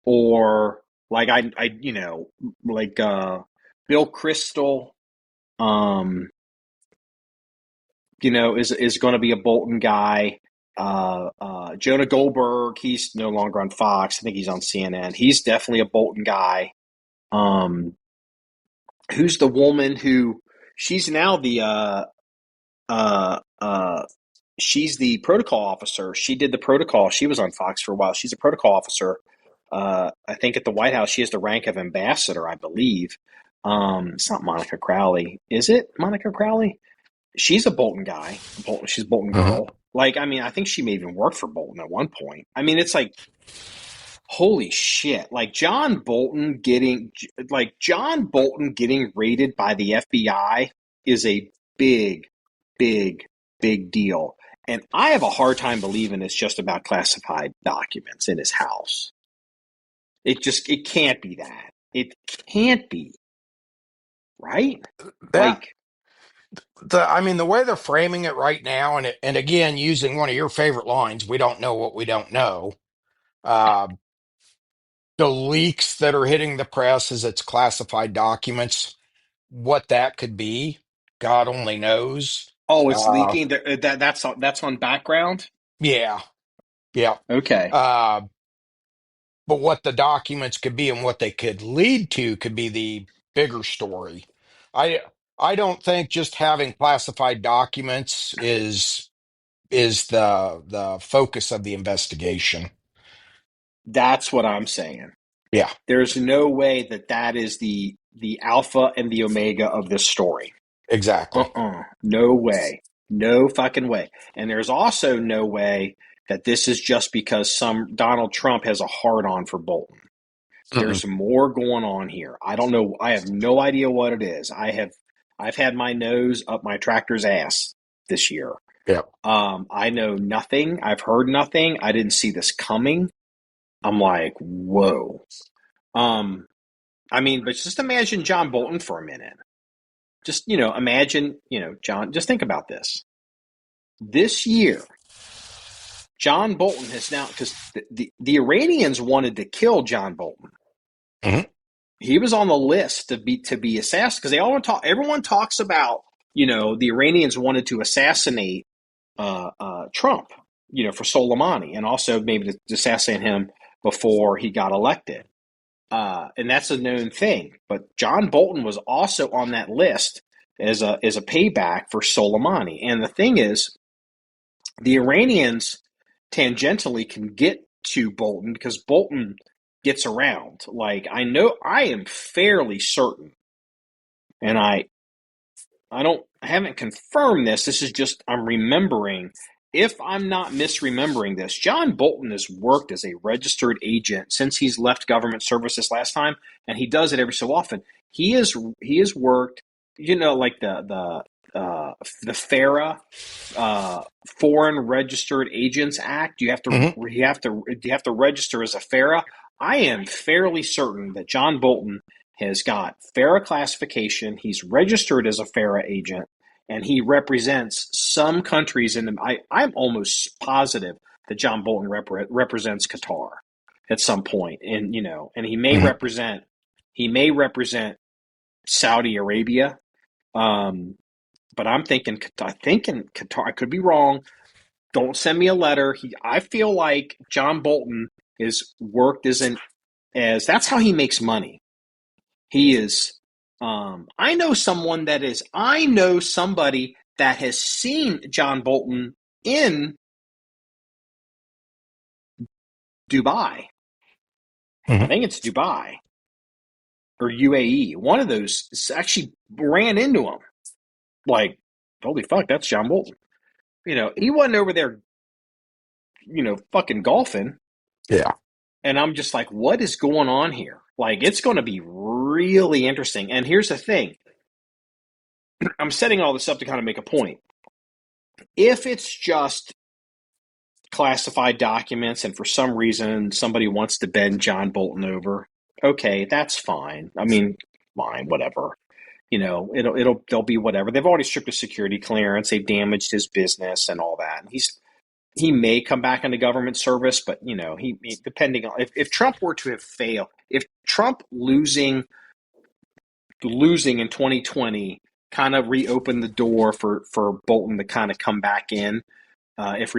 Or like Bill Crystal, is going to be a Bolton guy. Jonah Goldberg, he's no longer on Fox. I think he's on CNN. He's definitely a Bolton guy. Who's the woman who? She's now the she's the protocol officer. She did the protocol. She was on Fox for a while. She's a protocol officer. I think at the White House, she has the rank of ambassador, I believe. It's not Monica Crowley. Is it Monica Crowley? She's a Bolton guy. She's a Bolton girl. Like, I mean, I think she may even work for Bolton at one point. I mean, it's like, holy shit. Like John Bolton getting raided by the FBI is a big, big, big deal. And I have a hard time believing it's just about classified documents in his house. It can't be that. It can't be. Right?
The way they're framing it right now, and again, using one of your favorite lines, we don't know what we don't know. The leaks that are hitting the press as it's classified documents, what that could be, God only knows.
Oh, it's leaking. That's on background.
Yeah.
Okay.
But what the documents could be and what they could lead to could be the bigger story. I don't think just having classified documents is the focus of the investigation.
That's what I'm saying.
Yeah,
There's no way that is the alpha and the omega of this story.
exactly.
No way. No fucking way. And there's also no way that this is just because some Donald Trump has a hard on for Bolton. There's more going on here. I don't know. I have no idea what it is. I've had my nose up my tractor's ass this year.
Yeah.
I know nothing. I've heard nothing. I didn't see this coming. I'm like, whoa. I mean, but just imagine John Bolton for a minute. Just, imagine, John, just think about this. This year, John Bolton has now, because the Iranians wanted to kill John Bolton.
Mm-hmm.
He was on the list to be assassinated, because everyone talks about, the Iranians wanted to assassinate Trump, for Soleimani, and also maybe to assassinate him before he got elected. And that's a known thing. But John Bolton was also on that list as a payback for Soleimani. And the thing is, the Iranians tangentially can get to Bolton because Bolton gets around. Like, I am fairly certain, and I haven't confirmed this. This is just, I'm remembering. If I'm not misremembering this, John Bolton has worked as a registered agent since he's left government service this last time, and he does it every so often. He has worked, like the FARA, Foreign Registered Agents Act. You have to register as a FARA. I am fairly certain that John Bolton has got FARA classification. He's registered as a FARA agent, and he represents some countries I'm almost positive that John Bolton represents Qatar at some point, and and he may represent Saudi Arabia. But I'm thinking Qatar. I could be wrong. Don't send me a letter. I feel like John Bolton is worked as that's how he makes money. He is. I know somebody that has seen John Bolton in Dubai. I think it's Dubai or UAE. One of those actually ran into him. Like, holy fuck, that's John Bolton. He wasn't over there, fucking golfing.
Yeah.
And I'm just like, what is going on here? Like, it's going to be really interesting. And here's the thing, I'm setting all this up to kind of make a point. If it's just classified documents and for some reason somebody wants to bend John Bolton over, okay, that's fine. I mean, fine, whatever. They'll be whatever. They've already stripped his security clearance. They've damaged his business and all that. And he may come back into government service, but he depending on if Trump were to have failed, if Trump losing in 2020 kind of reopened the door for Bolton to kind of come back in. If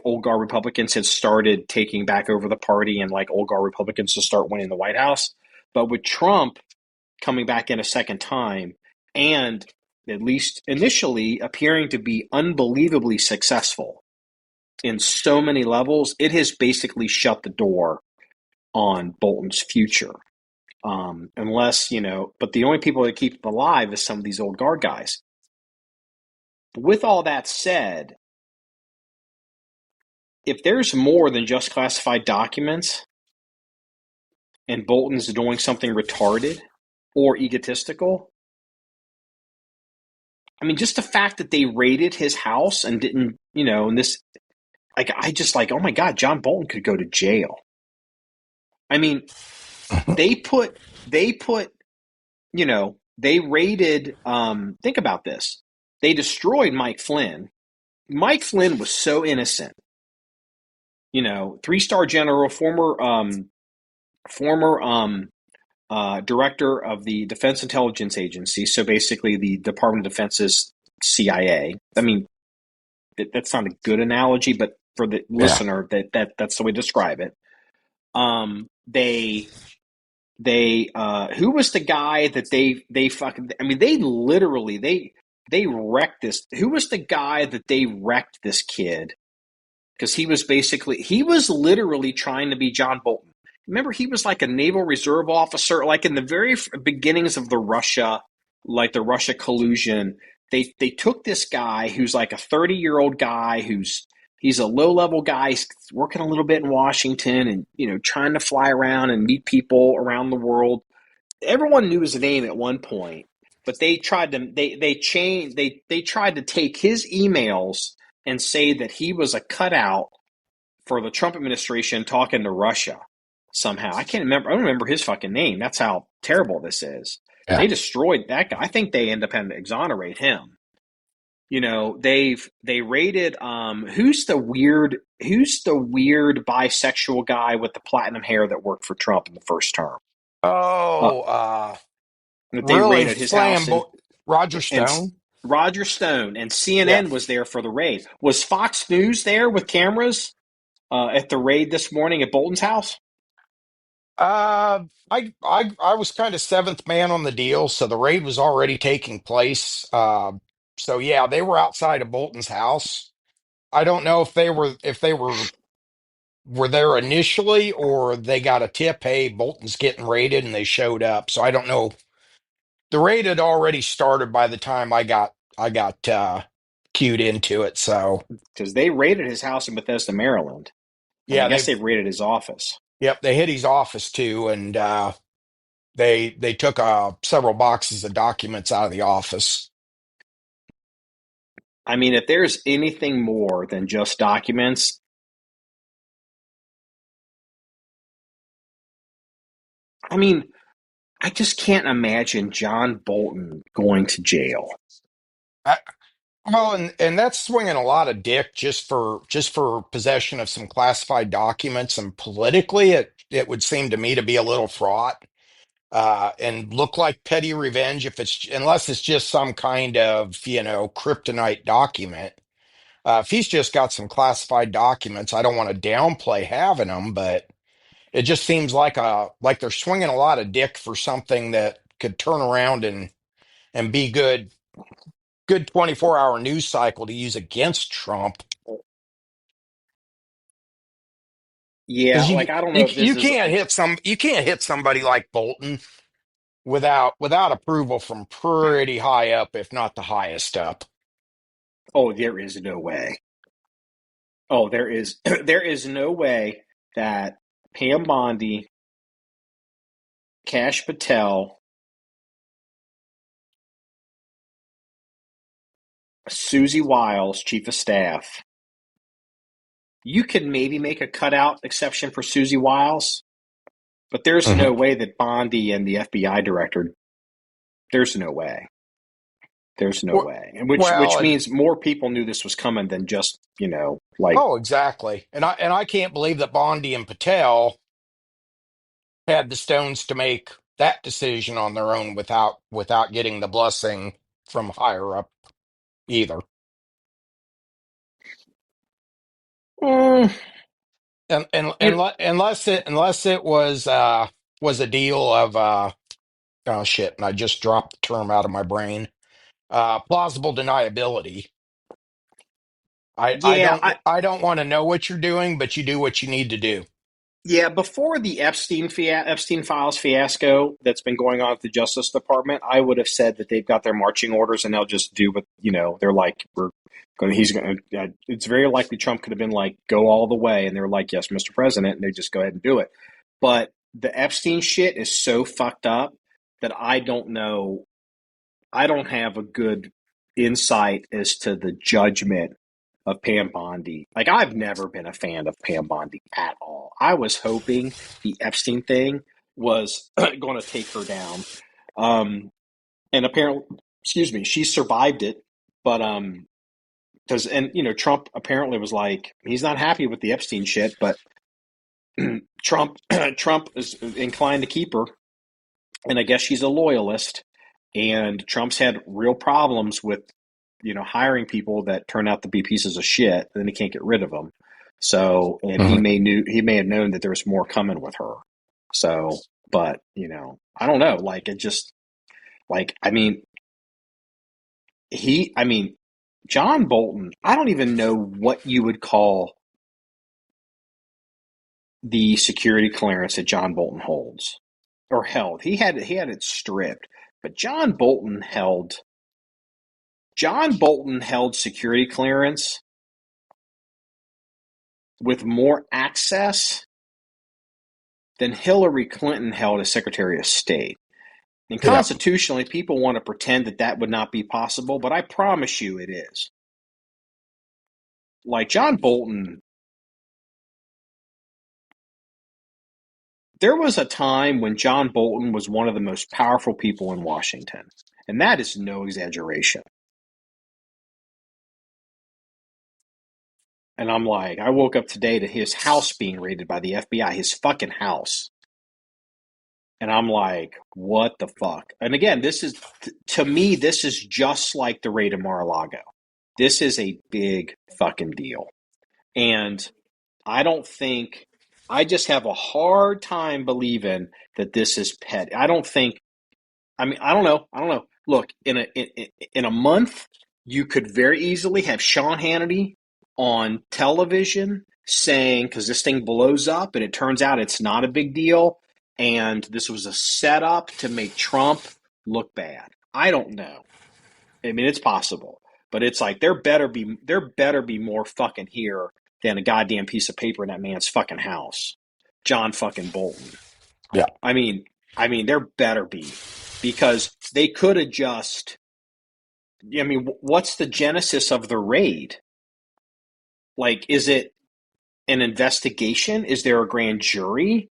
old guard Republicans had started taking back over the party and like old guard Republicans to start winning the White House, but with Trump coming back in a second time and at least initially appearing to be unbelievably successful in so many levels, it has basically shut the door on Bolton's future. Unless, but the only people that keep him alive is some of these old guard guys. But with all that said, if there's more than just classified documents and Bolton's doing something retarded or egotistical, I mean, just the fact that they raided his house and didn't, and this, like, I just like, oh my God, John Bolton could go to jail. I mean, they raided, think about this. They destroyed Mike Flynn. Mike Flynn was so innocent. 3-star general, former director of the Defense Intelligence Agency. So basically the Department of Defense's CIA. I mean, that's not a good analogy, but for the listener, that's the way to describe it. Who was the guy that they fucking, I mean, they literally, they wrecked this. Who was the guy that they wrecked this kid? Because he was literally trying to be John Bolton. Remember, he was like a Naval Reserve officer, like in the very beginnings of the Russia collusion. They took this guy who's like a 30-year-old guy he's a low-level guy. He's working a little bit in Washington and, trying to fly around and meet people around the world. Everyone knew his name at one point, but they tried to they tried to take his emails and say that he was a cutout for the Trump administration talking to Russia somehow. I can't remember. I don't remember his fucking name. That's how terrible this is.
Yeah.
They destroyed that guy. I think they end up having to exonerate him. They raided who's the weird bisexual guy with the platinum hair that worked for Trump in the first term? That they
Really
raided his house
Roger
and
Stone.
Roger Stone and CNN
Yeah.
was there for the raid. Was Fox News there with cameras at the raid this morning at Bolton's house?
I was kind of seventh man on the deal, so the raid was already taking place. So yeah, they were outside of Bolton's house. I don't know if they were there initially or they got a tip, hey, Bolton's getting raided, and they showed up. So I don't know. The raid had already started by the time I got cued into it. So
Because they raided his house in Bethesda, Maryland, and I
yeah,
guess they raided his office.
they hit his office too, and they took several boxes of documents out of the office.
I mean, if there's anything more than just documents, I mean, I just can't imagine John Bolton going to jail.
Well, and that's swinging a lot of dick just for possession of some classified documents, and politically, it would seem to me to be a little fraught, and look like petty revenge if it's unless it's just some kind of kryptonite document. If he's just got some classified documents, I don't want to downplay having them, but it just seems like they're swinging a lot of dick for something that could turn around and be good 24-hour news cycle to use against Trump.
Yeah,
Because
like I don't know if this is.
you can't hit somebody like Bolton without approval from pretty high up, if not the highest up.
Oh, there is no way. Oh, there is there is no way that Pam Bondi, Cash Patel, Susie Wiles, chief of staff. You could maybe make a cutout exception for Susie Wiles, but there's
Mhm.
no way that Bondi and the FBI director. There's no way. There's no
Well,
way, and which
well,
means more people knew this was coming than just like
oh, exactly. And I can't believe that Bondi and Patel had the stones to make that decision on their own without getting the blessing from higher up either.
mm, it,
Unless it was a deal of oh shit, and I just dropped the term out of my brain. Plausible deniability.
yeah,
I don't want to know what you're doing, but you do what you need to do.
yeah. Before the Epstein files fiasco that's been going on at the Justice Department, I would have said that they've got their marching orders and they'll just do what they're like. We're going. He's going. It's very likely Trump could have been like, go all the way, and they're like, yes, Mr. President, and they just go ahead and do it. But the Epstein shit is so fucked up that I don't know. I don't have a good insight as to the judgment of Pam Bondi. Like, I've never been a fan of Pam Bondi at all. I was hoping the Epstein thing was going to take her down. And apparently, excuse me, she survived it. But, Trump apparently was like, he's not happy with the Epstein shit, but Trump is inclined to keep her. And I guess she's a loyalist. And Trump's had real problems with hiring people that turn out to be pieces of shit, and then he can't get rid of them. So, and
Mhm.
he may have known that there was more coming with her. So, but I don't know. Like, it just like I mean, John Bolton. I don't even know what you would call the security clearance that John Bolton holds or held. He had it stripped, but John Bolton held security clearance with more access than Hillary Clinton held as Secretary of State. And
Yeah.
constitutionally, people want to pretend that that would not be possible, but I promise you it is. Like John Bolton, there was a time when John Bolton was one of the most powerful people in Washington. And that is no exaggeration. And I'm like, I woke up today to his house being raided by the FBI, his fucking house. And I'm like, what the fuck? And again, to me, this is just like the raid of Mar-a-Lago. This is a big fucking deal. And I don't think, I just have a hard time believing that this is petty. I don't think, I don't know. I don't know. Look, in a month, you could very easily have Sean Hannity on television saying, because this thing blows up and it turns out it's not a big deal, and this was a setup to make Trump look bad. I don't know. I mean, it's possible, but it's like there better be more fucking here than a goddamn piece of paper in that man's fucking house, John fucking Bolton.
Yeah.
I mean, there better be, because they could have just. I mean, what's the genesis of the raid? Like, is it an investigation? Is there a grand jury?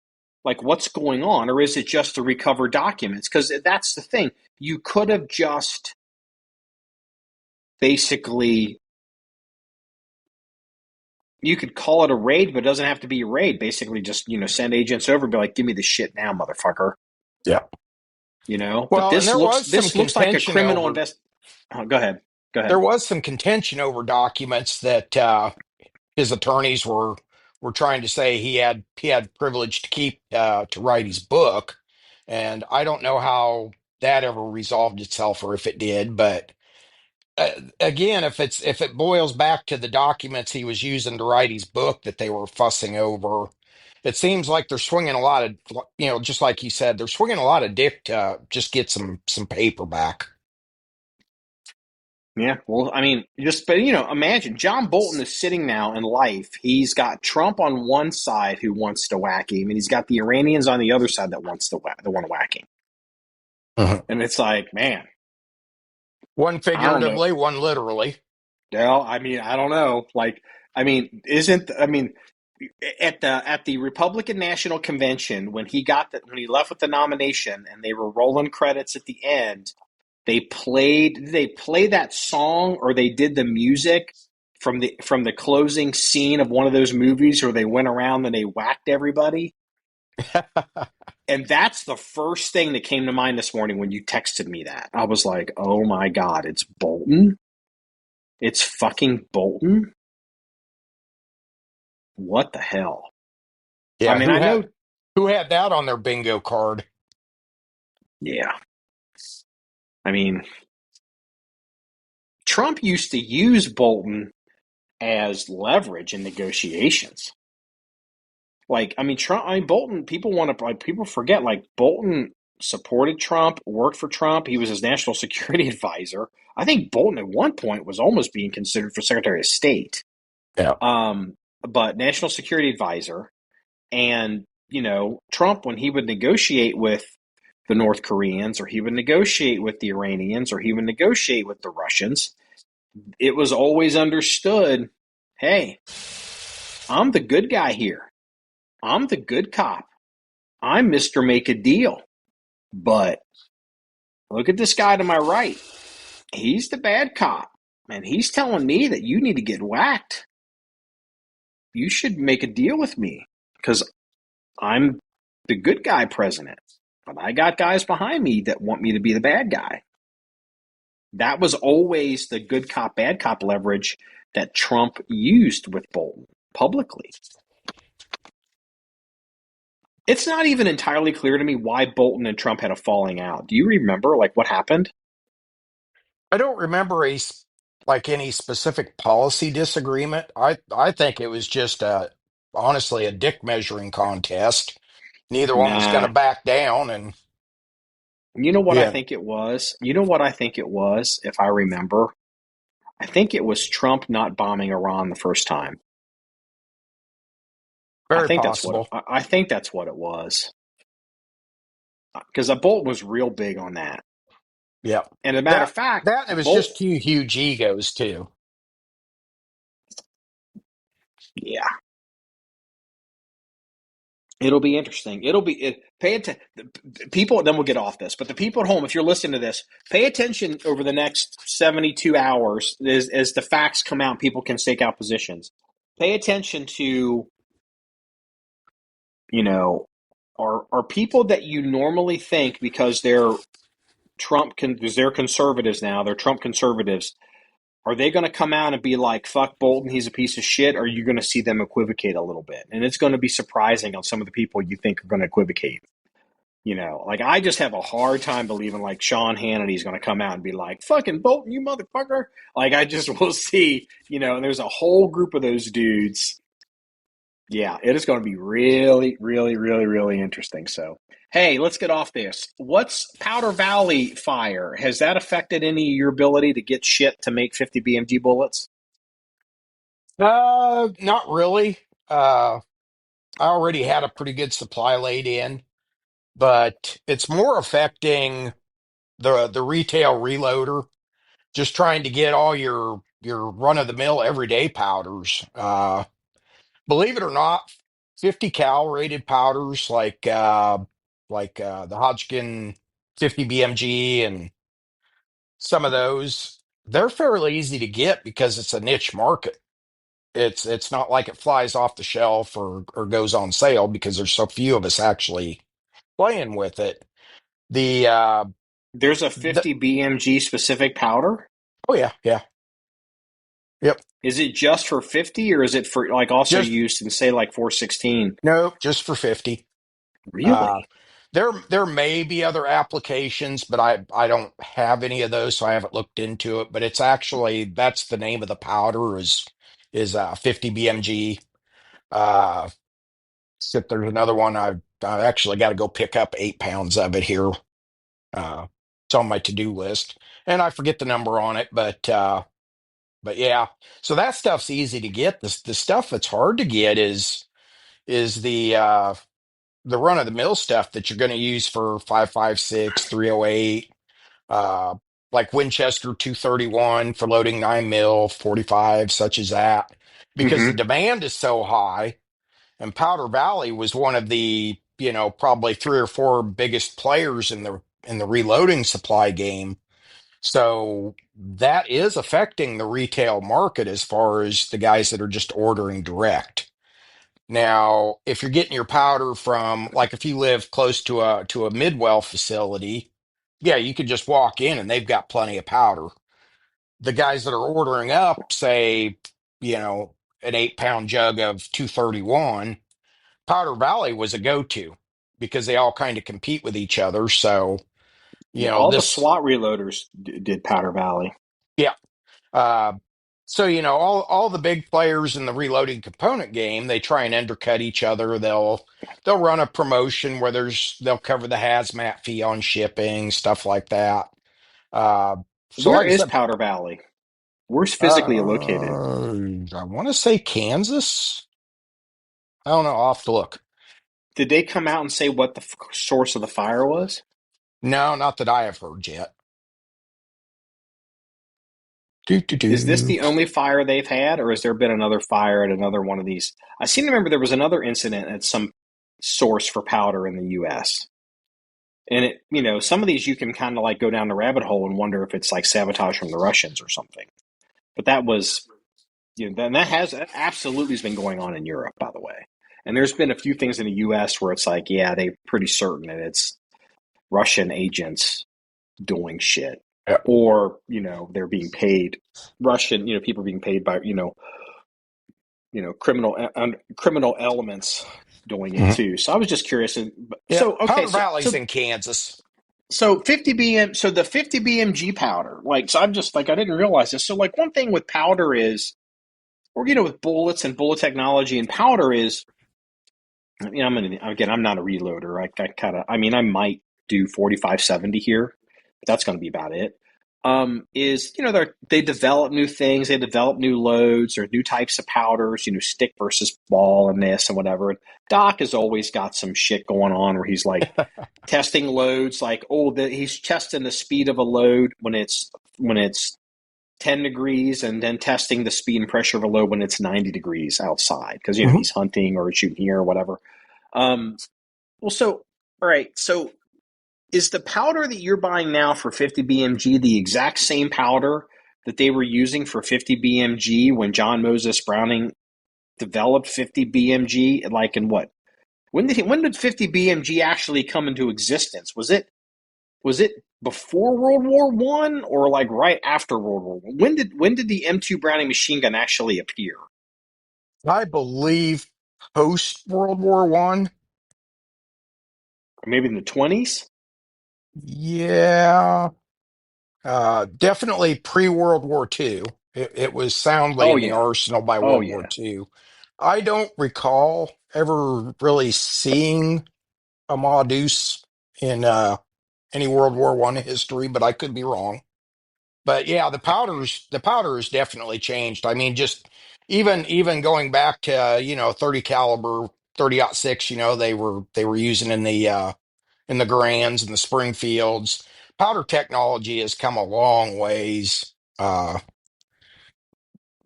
Like, what's going on, or is it just to recover documents? Because that's the thing. You could have just basically. You could call it a raid, but it doesn't have to be a raid. Basically, just send agents over and be like, "Give me the shit now, motherfucker."
Yeah.
But
Well, and there was some
this looks like a
contention
criminal
over
invest. Oh, go ahead. Go
there
ahead.
was some contention over documents that his attorneys were trying to say he had privilege to keep to write his book, and I don't know how that ever resolved itself or if it did, but again, if it boils back to the documents he was using to write his book that they were fussing over, it seems like they're swinging a lot of, just like you said, they're swinging a lot of dick to just get some paper back.
Yeah, well, I mean, just but imagine John Bolton is sitting now in life. He's got Trump on one side who wants to whack him, and he's got the Iranians on the other side that want to whack him.
Mhm.
And it's like, man,
One
I don't know.
figuratively, one literally.
Well, I mean, I don't know. Like, I mean, isn't I mean, at the Republican National Convention when he left with the nomination and they were rolling credits at the end, they play that song or they did the music from the closing scene of one of those movies where they went around and they whacked everybody. And that's the first thing that came to mind this morning when you texted me that. I was like, "Oh my god, it's Bolton. It's fucking Bolton. What the hell?" I
Yeah,
mean, I know.
who had that on their bingo card?
Yeah. I mean, Trump used to use Bolton as leverage in negotiations. Like, I mean, Trump. I mean, Bolton. People want to. Like, people forget. Like, Bolton supported Trump, worked for Trump. He was his national security advisor. I think Bolton at one point was almost being considered for Secretary of State.
Yeah.
Um, but national security advisor, and Trump, when he would negotiate with the North Koreans, or he would negotiate with the Iranians, or he would negotiate with the Russians, it was always understood, hey, I'm the good guy here. I'm the good cop. I'm Mr. Make a Deal. But look at this guy to my right. He's the bad cop. And he's telling me that you need to get whacked. You should make a deal with me because I'm the good guy president. But I got guys behind me that want me to be the bad guy. That was always the good cop, bad cop leverage that Trump used with Bolton publicly. It's not even entirely clear to me why Bolton and Trump had a falling out. Do you remember like what happened?
I don't remember like any specific policy disagreement. I think it was just honestly a dick measuring contest. Neither one was going to
Nah.
back down, and
You know what I
yeah,
think it was? You know what I think it was, if I remember? I think it was Trump not bombing Iran the first time. I
very
think that's what
possible.
I think that's what it was. Because Bolton was real big on that.
Yeah,
And as a matter of
that
fact,
that it was
Bolt,
just two huge egos too.
yeah, it'll be interesting. Pay attention, people. Then we'll get off this. But the people at home, if you're listening to this, pay attention over the next 72 hours as the facts come out. People can stake out positions. Pay attention to are people that you normally think because because they're conservatives now. They're Trump conservatives. Are they going to come out and be like, fuck Bolton, he's a piece of shit? Or are you going to see them equivocate a little bit? And it's going to be surprising on some of the people you think are going to equivocate. Like I just have a hard time believing like Sean Hannity's going to come out and be like, fucking Bolton, you motherfucker. Like I just will see, there's a whole group of those dudes. Yeah, it is going to be really, really, really, really interesting. So, hey, let's get off this. What's Powder Valley fire? Has that affected any of your ability to get shit to make 50 BMG bullets?
Not really. I already had a pretty good supply laid in, but it's more affecting the retail reloader. Just trying to get all your run of the mill everyday powders. Believe it or not, 50 cal rated powders the Hodgkin 50 BMG and some of those, they're fairly easy to get because it's a niche market. It's not like it flies off the shelf or goes on sale because there's so few of us actually playing with it. The
There's a
the
50 BMG specific powder?
oh yeah, yeah. Yep.
Is it just for 50 or is it for like also
Just
used in say like 416?
no, just for 50. Uh,
Really?
there may be other applications, but I don't have any of those, so I haven't looked into it. But it's actually that's the name of the powder is 50 BMG. Uh, except there's another one I actually got to go pick up 8 pounds of it here. It's on my to-do list, and I forget the number on it, but yeah. So that stuff's easy to get. The stuff that's hard to get is the run of the mill stuff that you're going to use for 5.56, 308, uh, like Winchester 231 for loading 9 mil, 45, such as that, because the
Hmm.
demand is so high. And Powder Valley was one of the, probably three or four biggest players in the reloading supply game. So that is affecting the retail market as far as the guys that are just ordering direct. Now, if you're getting your powder from, like, if you live close to a Midwell facility, yeah, you could just walk in and they've got plenty of powder. The guys that are ordering up, say, an 8 pound jug of 231, Powder Valley was a go-to because they all kind of compete with each other. So,
Yeah, all the
this,
SWAT reloaders did Powder Valley.
yeah. Uh, so all the big players in the reloading component game, they try and undercut each other. They'll run a promotion where they'll cover the hazmat fee on shipping, stuff like that. Uh, so
Where
like I
is
said,
Powder Valley? Where's physically located?
I want to say Kansas. I don't know. I'll have to look.
Did they come out and say what the source of the fire was?
No, not that I have heard yet. Do do
Is this
do.
the only fire they've had, or has there been another fire at another one of these? I seem to remember there was another incident at some source for powder in the U.S. And some of these you can kind of like go down the rabbit hole and wonder if it's like sabotage from the Russians or something. But that was, then that has absolutely has been going on in Europe, by the way. And there's been a few things in the U.S. where it's like, yeah, they're pretty certain that it's Russian agents doing shit,
Yeah.
or they're being paid Russian, people being paid by criminal elements doing it
Mhm.
too. So I was just curious.
Yeah.
So okay,
Powder
so
Valley's
so
in Kansas.
so 50 so the 50 BMG powder, like, so I'm just like, I didn't realize this. So like one thing with powder is, or with bullets and bullet technology and powder is, I'm not a reloader. I kind of, I might do 45-70 here, but that's going to be about it. Is they develop new things, they develop new loads or new types of powders, stick versus ball and this and whatever. And Doc has always got some shit going on where he's like testing loads, like, he's testing the speed of a load when it's 10 degrees, and then testing the speed and pressure of a load when it's 90 degrees outside, because
Mhm.
he's hunting or shooting here or whatever. um, well, so, all right. So, is the powder that you're buying now for 50 BMG the exact same powder that they were using for 50 BMG when John Moses Browning developed 50 BMG? Like, in what? When did 50 BMG actually come into existence? Was it before World War One, or like right after World War One? When did the M2 Browning machine gun actually appear?
I believe post World War One.
Maybe in the 20s?
Yeah. Definitely pre-World War Two. It was soundly
Oh
in the
yeah.
arsenal by
Oh
World War
yeah.
Two. I don't recall ever really seeing a Ma Deuce in any World War One history, but I could be wrong. But yeah, the powder has definitely changed. I mean, just even going back to 30 caliber 30-06, they were using in the Grands and the Springfields. Powder technology has come a long ways.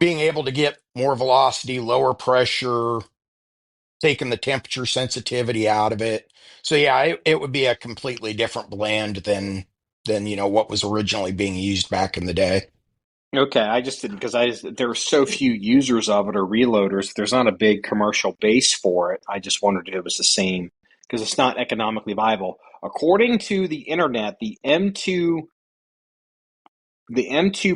Being able to get more velocity, lower pressure, taking the temperature sensitivity out of it. So yeah, it would be a completely different blend than what was originally being used back in the day.
Okay, I just didn't, because there are so few users of it or reloaders. There's not a big commercial base for it. I just wondered if it was the same, because it's not economically viable. According to the internet, the M2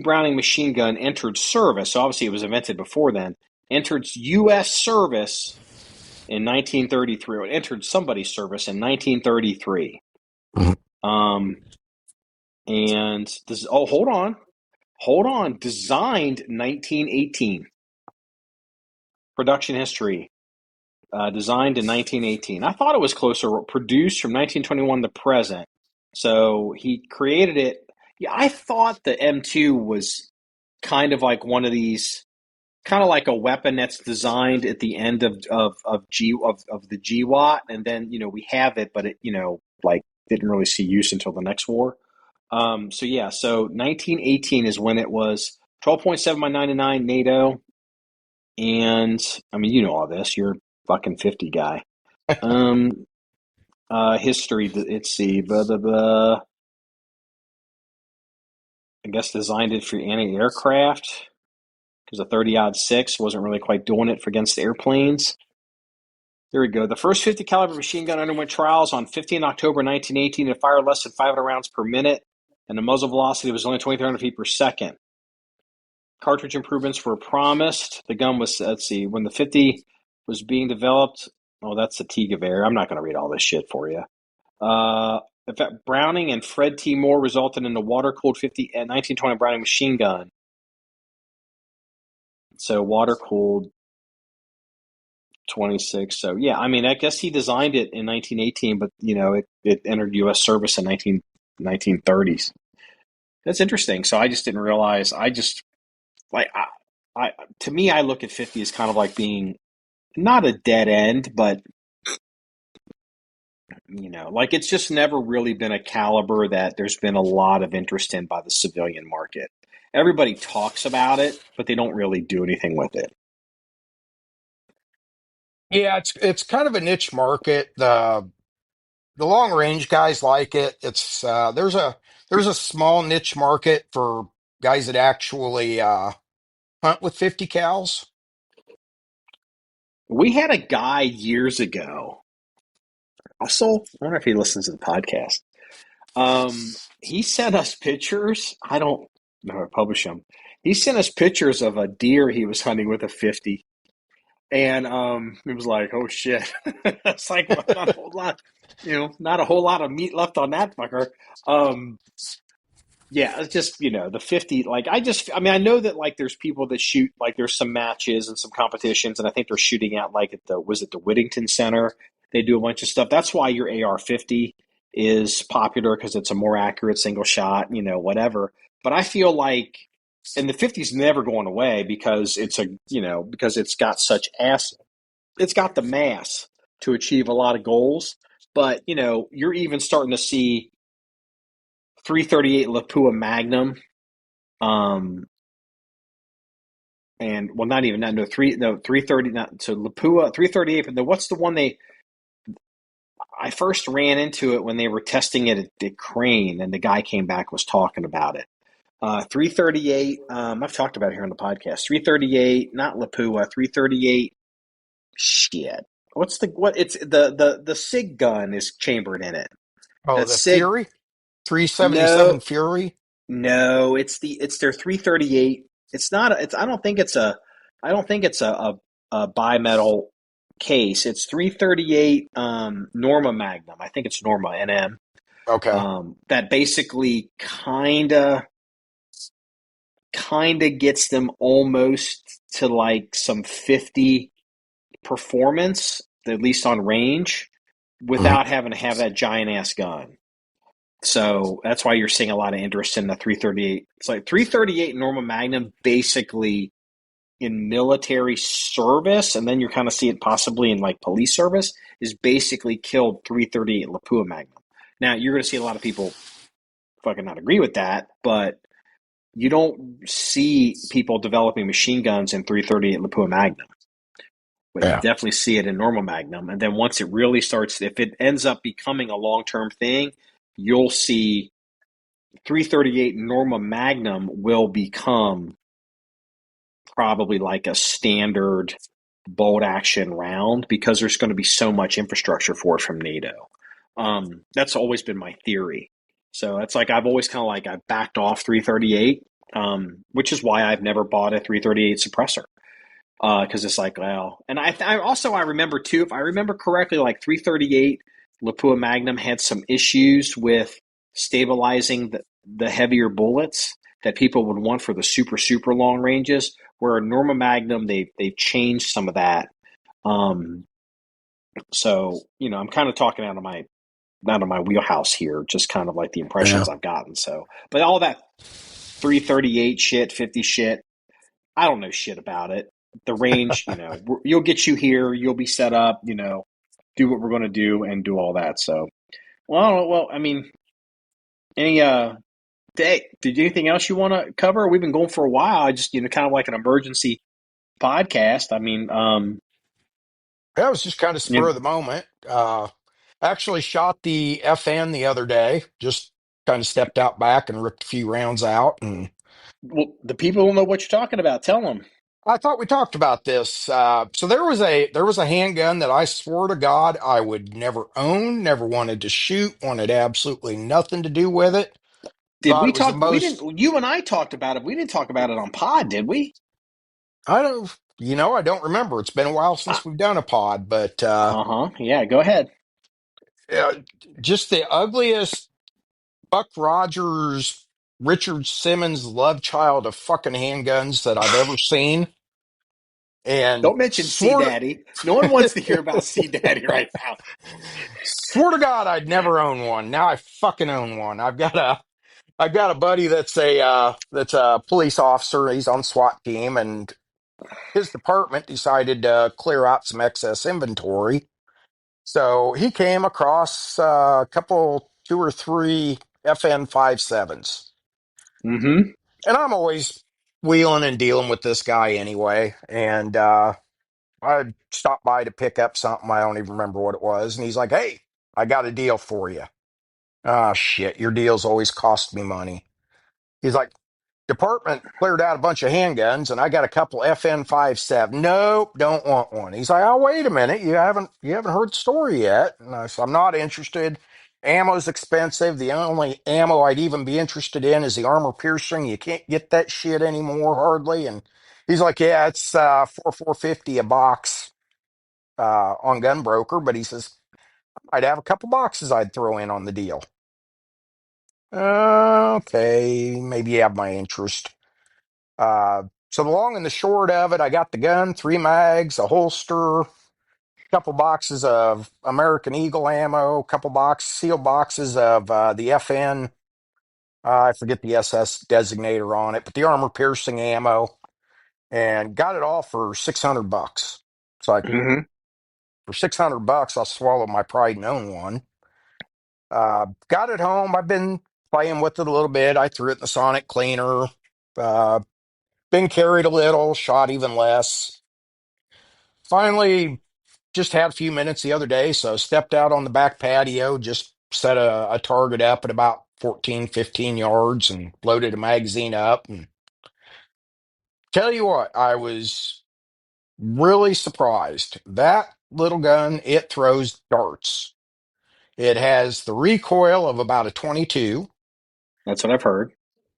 Browning machine gun entered service. So obviously it was invented before then. Entered U.S. service in 1933. Or it entered somebody's service in 1933.
Mhm.
Um, and this. Oh, hold on. Designed 1918. Production history. Designed in 1918. I thought it was closer. Produced from 1921 to present. So he created it. Yeah, I thought the M2 was kind of like one of these, kind of like a weapon that's designed at the end of the GWAT, and then we have it, but it like didn't really see use until the next war. So 1918 is when it was 12.7 by 99 NATO, and I mean all this. You're a fucking 50 guy. History. Let's see. Blah blah blah. I guess designed it for anti-aircraft because the 30-06 wasn't really quite doing it for against the airplanes. There we go. The first 50 caliber machine gun underwent trials on 15 October 1918 and fired less than 500 rounds per minute, and the muzzle velocity was only 2,300 feet per second. Cartridge improvements were promised. The gun was, let's see, when the 50 was being developed. Oh, that's the T. Gewehr. I'm not going to read all this shit for you. In fact, Browning and Fred T. Moore resulted in the water-cooled 1920 Browning machine gun. So water-cooled 26. So yeah, I mean, I guess he designed it in 1918, but it entered U.S. service in 1930s. That's interesting. So I just didn't realize. I just like I to me, I look at 50 as kind of like being not a dead end, but like it's just never really been a caliber that there's been a lot of interest in by the civilian market. Everybody talks about it, but they don't really do anything with it.
Yeah, it's kind of a niche market. The long range guys like it. It's there's a small niche market for guys that actually hunt with 50 cals.
We had a guy years ago. Also, I wonder if he listens to the podcast. He sent us pictures. I don't know how to publish them. He sent us pictures of a deer he was hunting with a 50. And it was like, oh shit. It's like, well, not a whole lot, not a whole lot of meat left on that fucker. Yeah, it's just, the 50, like, I mean, I know that, like, there's people that shoot, like, there's some matches and some competitions, and I think they're shooting out, like, was it the Whittington Center? They do a bunch of stuff. That's why your AR-50 is popular, because it's a more accurate single shot, whatever. But I feel like, and the 50 is never going away because because it's got it's got the mass to achieve a lot of goals. But, you're even starting to see 338 Lapua Magnum, and well, not even that. No, 330. Not so Lapua 338. But what's the one I first ran into it when they were testing it at Crane, and the guy came back was talking about it. 338. I've talked about it here on the podcast. 338, not Lapua. 338. Shit. It's the SIG gun is chambered in it.
Oh,
That
the
SIG.
Fury, 377
No,
Fury.
no, it's their 338. It's not. I don't think it's a. I don't think it's a bimetal case. It's 338 Norma Magnum. I think it's Norma NM.
Okay.
That basically kinda gets them almost to like some 50 performance, at least on range,
Mhm.
without having to have that giant ass gun. So that's why you're seeing a lot of interest in the 338. It's like 338 Norma Magnum basically in military service, and then you kind of see it possibly in like police service, is basically killed 338 Lapua Magnum. Now, you're going to see a lot of people fucking not agree with that, but you don't see people developing machine guns in 338 Lapua Magnum. But you
Yeah.
definitely see it in Normal Magnum. And then once it really starts, if it ends up becoming a long-term thing, you'll see 338 Norma Magnum will become probably like a standard bolt action round because there's going to be so much infrastructure for it from NATO. That's always been my theory. So it's like I've always kind of like I backed off 338, which is why I've never bought a 338 suppressor. Because it's like, well, and I remember too, if I remember correctly, like 338 Lapua Magnum had some issues with stabilizing the heavier bullets that people would want for the super long ranges. Where Norma Magnum, they've changed some of that. So I'm kind of talking out of my out of my wheelhouse here. Just kind of like the
Yeah.
impressions I've gotten. So, but all that 338 shit, 50 shit, I don't know shit about it. The range, you'll get you here. You'll be set up. Do what we're going to do and do all that. So, well, I mean, any did anything else you want to cover? We've been going for a while. I just kind of like an emergency podcast. I mean,
That was just kind of spur of the moment. Actually shot the FN the other day. Just kind of stepped out back and ripped a few rounds out. And
well, the people don't know what you're talking about. Tell them.
I thought we talked about this. So there was a handgun that I swore to God I would never own, never wanted to shoot, wanted absolutely nothing to do with it.
Did
Thought
we
it was the
talk? We
most.
didn't. You and I talked about it. We didn't talk about it on pod, did we?
I don't. I don't remember. It's been a while
Uh
since we've done a pod, but
huh. Yeah. Go ahead.
yeah, just the ugliest Buck Rogers, Richard Simmons love child of fucking handguns that I've ever seen. And
Don't mention C Daddy. No one wants to hear about C Daddy right now.
swore to God I'd never own one. Now I fucking own one. I've got a buddy that's a police officer. He's on SWAT team, and his department decided to clear out some excess inventory. So he came across a couple, two or three FN 57s.
Mm-hmm.
And I'm always wheeling and dealing with this guy anyway. And I stopped by to pick up something. I don't even remember what it was. And he's like, "Hey, I got a deal for you." Oh, shit. Your deals always cost me money. He's like, "Department cleared out a bunch of handguns and I got a couple FN 57. Nope, don't want one." He's like, "Oh, wait a minute. You haven't heard the story yet." And I said, "I'm not interested. Ammo's expensive. The only ammo I'd even be interested in is the armor piercing. You can't get that shit anymore hardly." And he's like, "Yeah, it's 450 a box on Gunbroker," but he says, "I'd have a couple boxes I'd throw in on the deal." Okay, maybe you have my interest. So the long and the short of it, I got the gun, three mags, a holster, a couple boxes of American Eagle ammo, a couple sealed boxes of the FN. I forget the SS designator on it, but the armor piercing ammo, and got it all for $600. It's like,
Mm-hmm.
for $600, I'll swallow my pride and own one. Got it home. I've been playing with it a little bit. I threw it in the sonic cleaner. Uh, been carried a little, shot even less. Finally, just had a few minutes the other day, so stepped out on the back patio, just set a target up at about 14, 15 yards and loaded a magazine up. And tell you what, I was really surprised. That little gun, it throws darts. It has the recoil of about a 22.
That's what I've heard.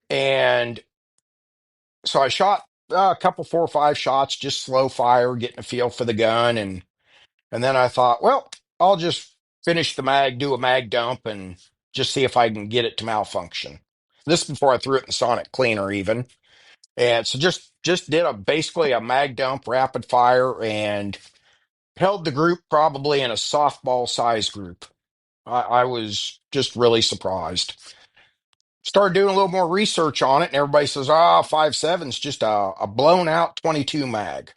And so I shot a couple, 4 or 5 shots, just slow fire, getting a feel for the gun. And then I thought, well, I'll just finish the mag, do a mag dump, and just see if I can get it to malfunction. This is before I threw it in the sonic cleaner, even. And so just did basically a mag dump, rapid fire, and held the group probably in a softball size group. I was just really surprised. Started doing a little more research on it, and everybody says, 5.7's just a blown out 22 mag.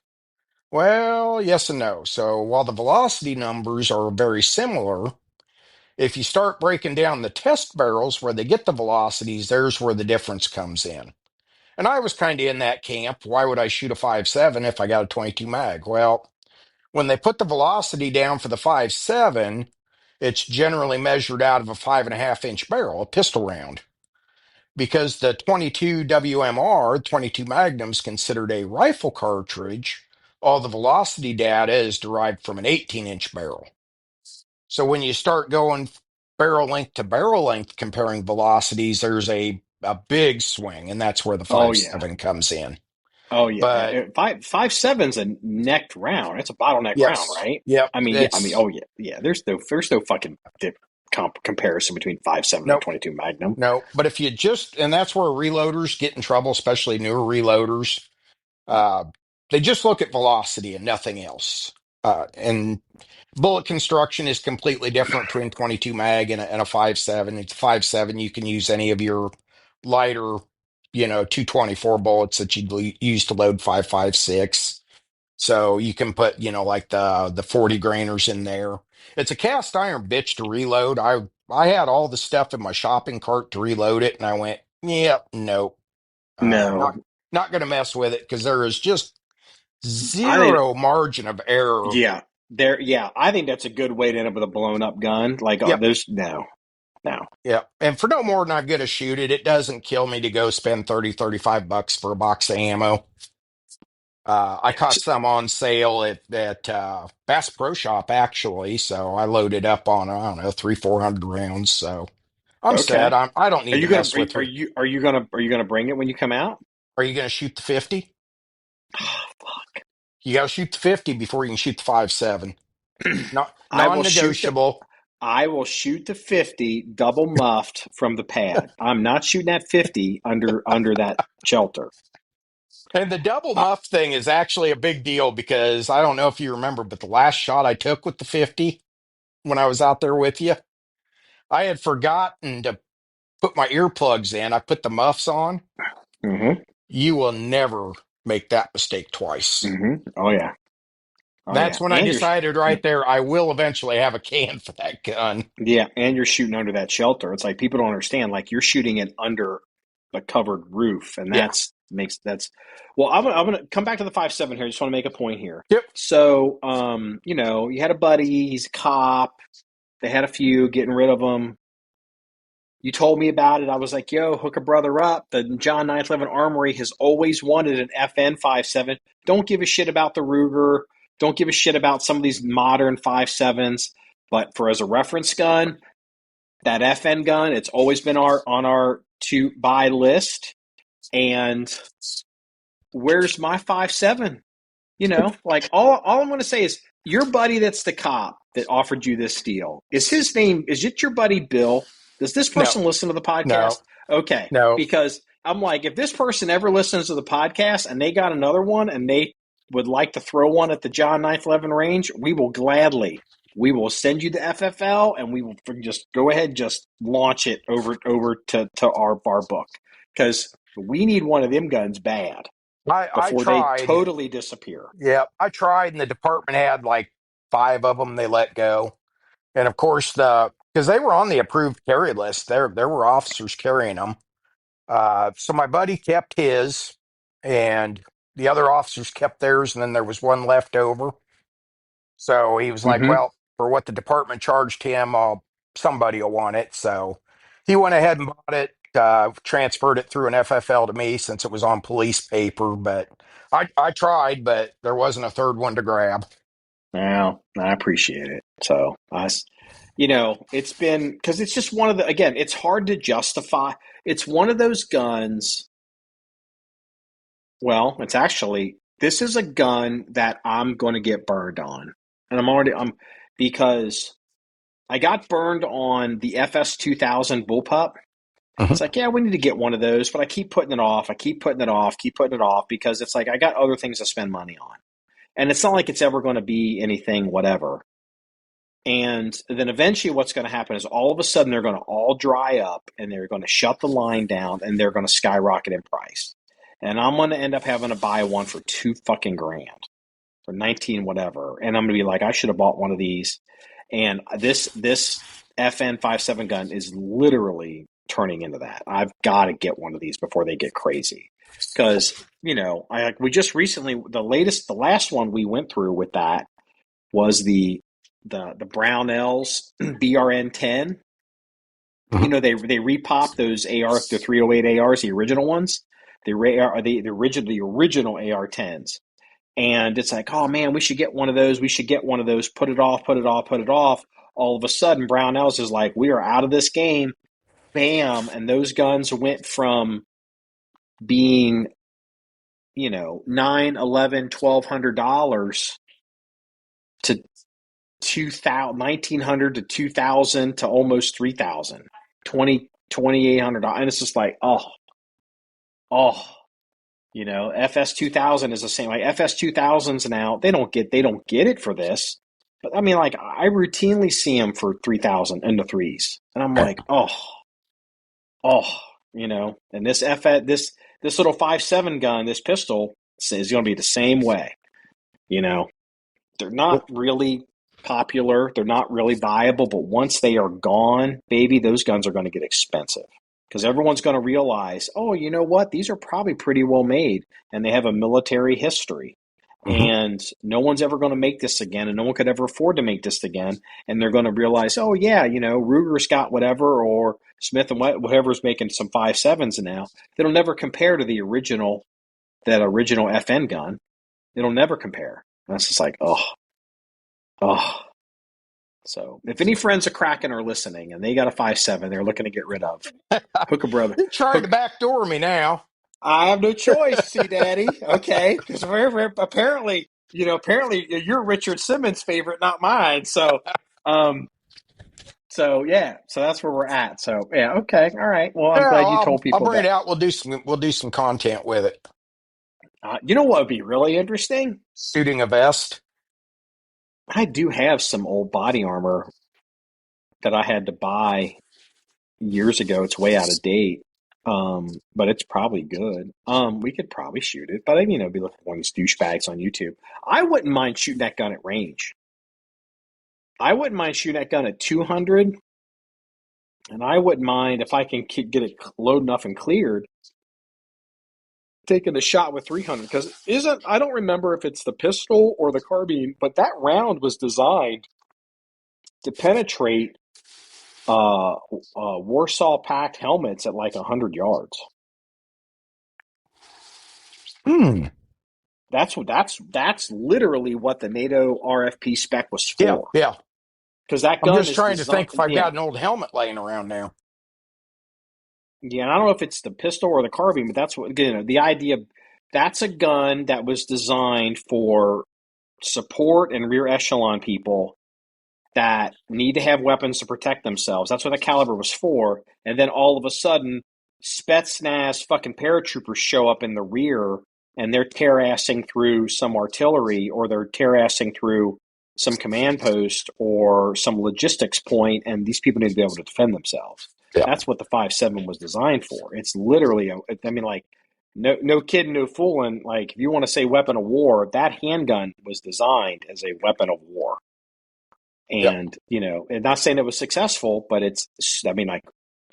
Well, yes and no. So while the velocity numbers are very similar, if you start breaking down the test barrels where they get the velocities, there's where the difference comes in. And I was kind of in that camp. Why would I shoot a 5.7 if I got a 22 mag? Well, when they put the velocity down for the 5.7, it's generally measured out of a 5.5 inch barrel, a pistol round, because the 22 WMR, 22 Magnum's considered a rifle cartridge. All the velocity data is derived from an 18-inch barrel. So when you start going barrel length to barrel length comparing velocities, there's a big swing, and that's where the
Oh
five
yeah.
seven comes in.
Oh yeah.
But
5.7's a necked round. It's a bottleneck round,
yes,
right?
yep,
I mean, yeah. I mean,
it's
oh yeah. Yeah. There's no fucking comparison between 5.7 and
nope,
22 Magnum.
no. But if you just, and that's where reloaders get in trouble, especially newer reloaders. Uh, they just look at velocity and nothing else. And bullet construction is completely different between 22 mag and a 5.7. It's 5.7. You can use any of your lighter, 224 bullets that you'd use to load 5.56. So you can put, like the 40 grainers in there. It's a cast iron bitch to reload. I had all the stuff in my shopping cart to reload it, and I went, yep, nope,
No,
not going to mess with it because there is just
I think
zero margin of error.
yeah, I think that's a good way to end up with a blown up gun. Like,
Yep.
there's no.
Yeah. And for no more than I'm going to shoot it, it doesn't kill me to go spend 30, 35 bucks for a box of ammo. I caught some on sale at Bass Pro Shop actually, so I loaded up on I don't know 300, 400 rounds. So I'm set.
Okay.
I don't
Are
need to
you gonna
mess with.
are you gonna bring it when you come out?
Are you going to shoot the 50?
Oh, fuck.
You got to shoot the 50 before you can shoot the 5.7. Not
I will shoot the
non-negotiable.
I will shoot the 50 double muffed from the pad. I'm not shooting that 50 under that shelter.
And the double
Uh,
muff thing is actually a big deal because I don't know if you remember, but the last shot I took with the 50 when I was out there with you, I had forgotten to put my earplugs in. I put the muffs on.
mm-hmm,
You will never make that mistake twice.
mm-hmm. Oh yeah. Oh
That's
yeah.
when I decided right there I will eventually have a can for that gun.
And you're shooting under that shelter. It's like people don't understand. Like you're shooting it under a covered roof, and
Yeah.
that's. Well, I'm gonna come back to the 5.7 here. I just want to make a point here.
Yep.
So, you had a buddy. He's a cop. They had a few getting rid of them. You told me about it. I was like, yo, hook a brother up. The John 1911 Armory has always wanted an FN 5.7. Don't give a shit about the Ruger. Don't give a shit about some of these modern 5.7s. But for as a reference gun, that FN gun, it's always been on our to buy list. And where's my 5.7? Like all I'm going to say is your buddy that's the cop that offered you this deal. Is it your buddy Bill? Does this
No,
person listen to the podcast?
no,
Okay.
no.
Because I'm like, if this person ever listens to the podcast and they got another one and they would like to throw one at the John 1911 range, we will send you the FFL and we will just go ahead and just launch it over to our book. Because we need one of them guns bad
I
before they
tried.
totally disappear.
Yeah, I tried, and the department had like five of them they let go. And of course, because they were on the approved carry list, there were officers carrying them. So my buddy kept his, and the other officers kept theirs, and then there was one left over. So he was like,
Mm-hmm.
"Well, for what the department charged him, somebody will want it." So he went ahead and bought it, transferred it through an FFL to me since it was on police paper. But I tried, but there wasn't a third one to grab.
Well, I appreciate it. So, it's been because it's just again, it's hard to justify. It's one of those guns. Well, this is a gun that I'm going to get burned on. And because I got burned on the FS 2000 bullpup. It's
Mhm.
like, yeah, we need to get one of those, but I keep putting it off. I keep putting it off, keep putting it off because it's like I got other things to spend money on. And it's not like it's ever going to be anything, whatever. And then eventually what's going to happen is all of a sudden they're going to all dry up and they're going to shut the line down and they're going to skyrocket in price. And I'm going to end up having to buy one for $2 fucking grand for 19 whatever. And I'm going to be like, I should have bought one of these. And this FN 5.7 gun is literally turning into that. I've got to get one of these before they get crazy. Because, we just recently, the last one we went through with that was the Brownells BRN 10.
Mhm.
They repop those the 308 ARs, the original ones, the original AR 10s. And it's like, oh man, we should get one of those. We should get one of those. Put it off, put it off, put it off. All of a sudden, Brownells is like, we are out of this game. Bam. And those guns went from being, $9, $11, $1,200 to 2,000, 1,900 to 2,000 to almost 3,000, $2,800. And it's just like, oh. FS 2000 is the same. Like FS 2000s now, they don't get it for this. But I mean, like I routinely see them for 3000 in the threes, and I'm like, oh, And this little 5.7 gun, this pistol is going to be the same way. You know, they're not really popular. They're not really viable. But once they are gone, baby, those guns are going to get expensive because everyone's going to realize, oh, you know what? These are probably pretty well made and they have a military history.
Mhm.
And no one's ever going to make this again, and no one could ever afford to make this again. And they're going to realize, oh yeah, Ruger's got whatever, or Smith and whatever's making some 5.7s now. That'll never compare to that original FN gun. It'll never compare. And it's just like, oh. So if any friends of Kraken are listening and they got a 5.7, they're looking to get rid of, hook a brother.
You're trying to
Hook.
backdoor me now.
I have no choice, see, Daddy. Okay, because apparently you're Richard Simmons' favorite, not mine. Um, yeah, so that's where we're at. So yeah, okay, all right. Well, I'm
Yeah,
glad you told
I'll
people
bring it
that.
out. We'll do some content with it.
You know what would be really interesting?
Shooting a vest.
I do have some old body armor that I had to buy years ago. It's way out of date. But it's probably good. We could probably shoot it, but be looking for one of these douchebags on YouTube. I wouldn't mind shooting that gun at range. I wouldn't mind shooting that gun at 200, and I wouldn't mind if I can get it low enough and cleared, taking a shot with 300. Because I don't remember if it's the pistol or the carbine, but that round was designed to penetrate Warsaw packed helmets at like 100 yards.
Hmm.
That's literally what the NATO RFP spec was
Yeah,
for.
yeah.
Because that
I'm
gun
just
is
trying to think
designed.
if I've
Yeah,
got an old helmet laying around now.
yeah. And I don't know if it's the pistol or the carbine, but that's what the idea. That's a gun that was designed for support and rear echelon people that need to have weapons to protect themselves. That's what the caliber was for. And then all of a sudden, Spetsnaz fucking paratroopers show up in the rear and they're tear-assing through some artillery, or they're tear-assing through some command post or some logistics point, and these people need to be able to defend themselves.
Yeah.
That's what the 5.7 was designed for. It's literally, no kidding, no fooling. Like, if you want to say weapon of war, that handgun was designed as a weapon of war.
Yeah.
And, and not saying it was successful, but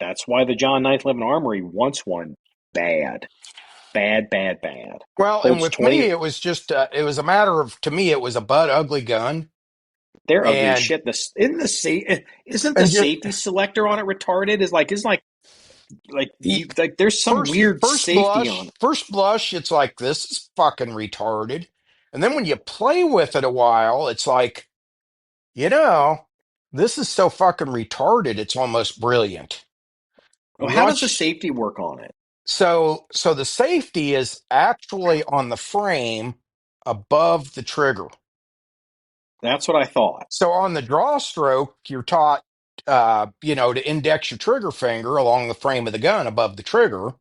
that's why the John 1911 Armory wants one bad. Bad, bad, bad.
Well, and
Holds
with me,
20.
it was just it was a matter of, to me, it was a butt ugly gun,
They're ugly as
and
shit. Isn't the
and just
safety selector on it retarded? There's some
first
weird
first
safety on
blush,
it.
first blush, it's like this is fucking retarded, and then when you play with it a while, it's like, you know, this is so fucking retarded. It's almost brilliant.
Well, how does the
Once
safety work on it?
so the safety is actually on the frame above the trigger.
That's what I thought.
So on the draw stroke, you're taught, to index your trigger finger along the frame of the gun above the trigger.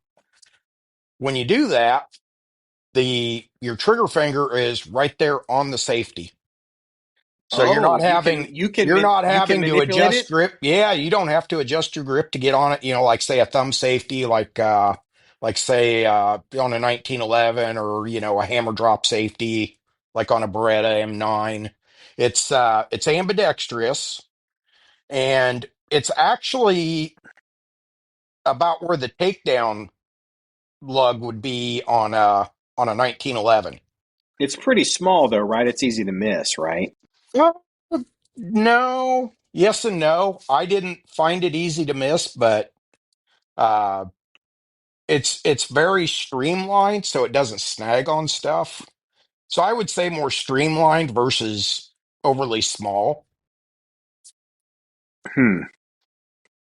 When you do that, your trigger finger is right there on the safety. So you're not
Oh, you can
having
you can
you're not
you can
having to
manipulate
adjust
it.
grip. Yeah, you don't have to adjust your grip to get on it. Like say a thumb safety, like say on a 1911, or a hammer drop safety, like on a Beretta M9. It's ambidextrous, and it's actually about where the takedown lug would be on a 1911.
It's pretty small though, right? It's easy to miss, right?
Uh, no, yes and no. I didn't find it easy to miss, but uh, it's very streamlined, so it doesn't snag on stuff. So I would say more streamlined versus overly small.
Hmm.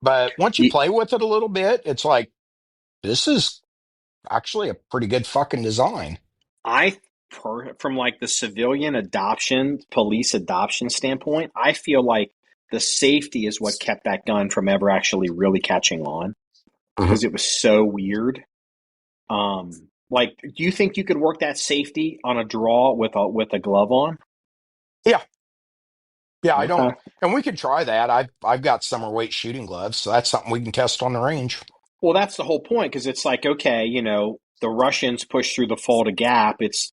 But once you
Ye-
play with it a little bit, it's like this is actually a pretty good fucking design.
from like the civilian adoption, police adoption standpoint, I feel like the safety is what kept that gun from ever actually really catching on
Mhm.
because it was so weird. Um, Like, do you think you could work that safety on a draw with a glove on?
Yeah, yeah. I don't,
Okay.
and we can try that. I've got summer weight shooting gloves, so that's something we can test on the range.
Well, that's the whole point because it's like, okay, the Russians push through the Fulda Gap. It's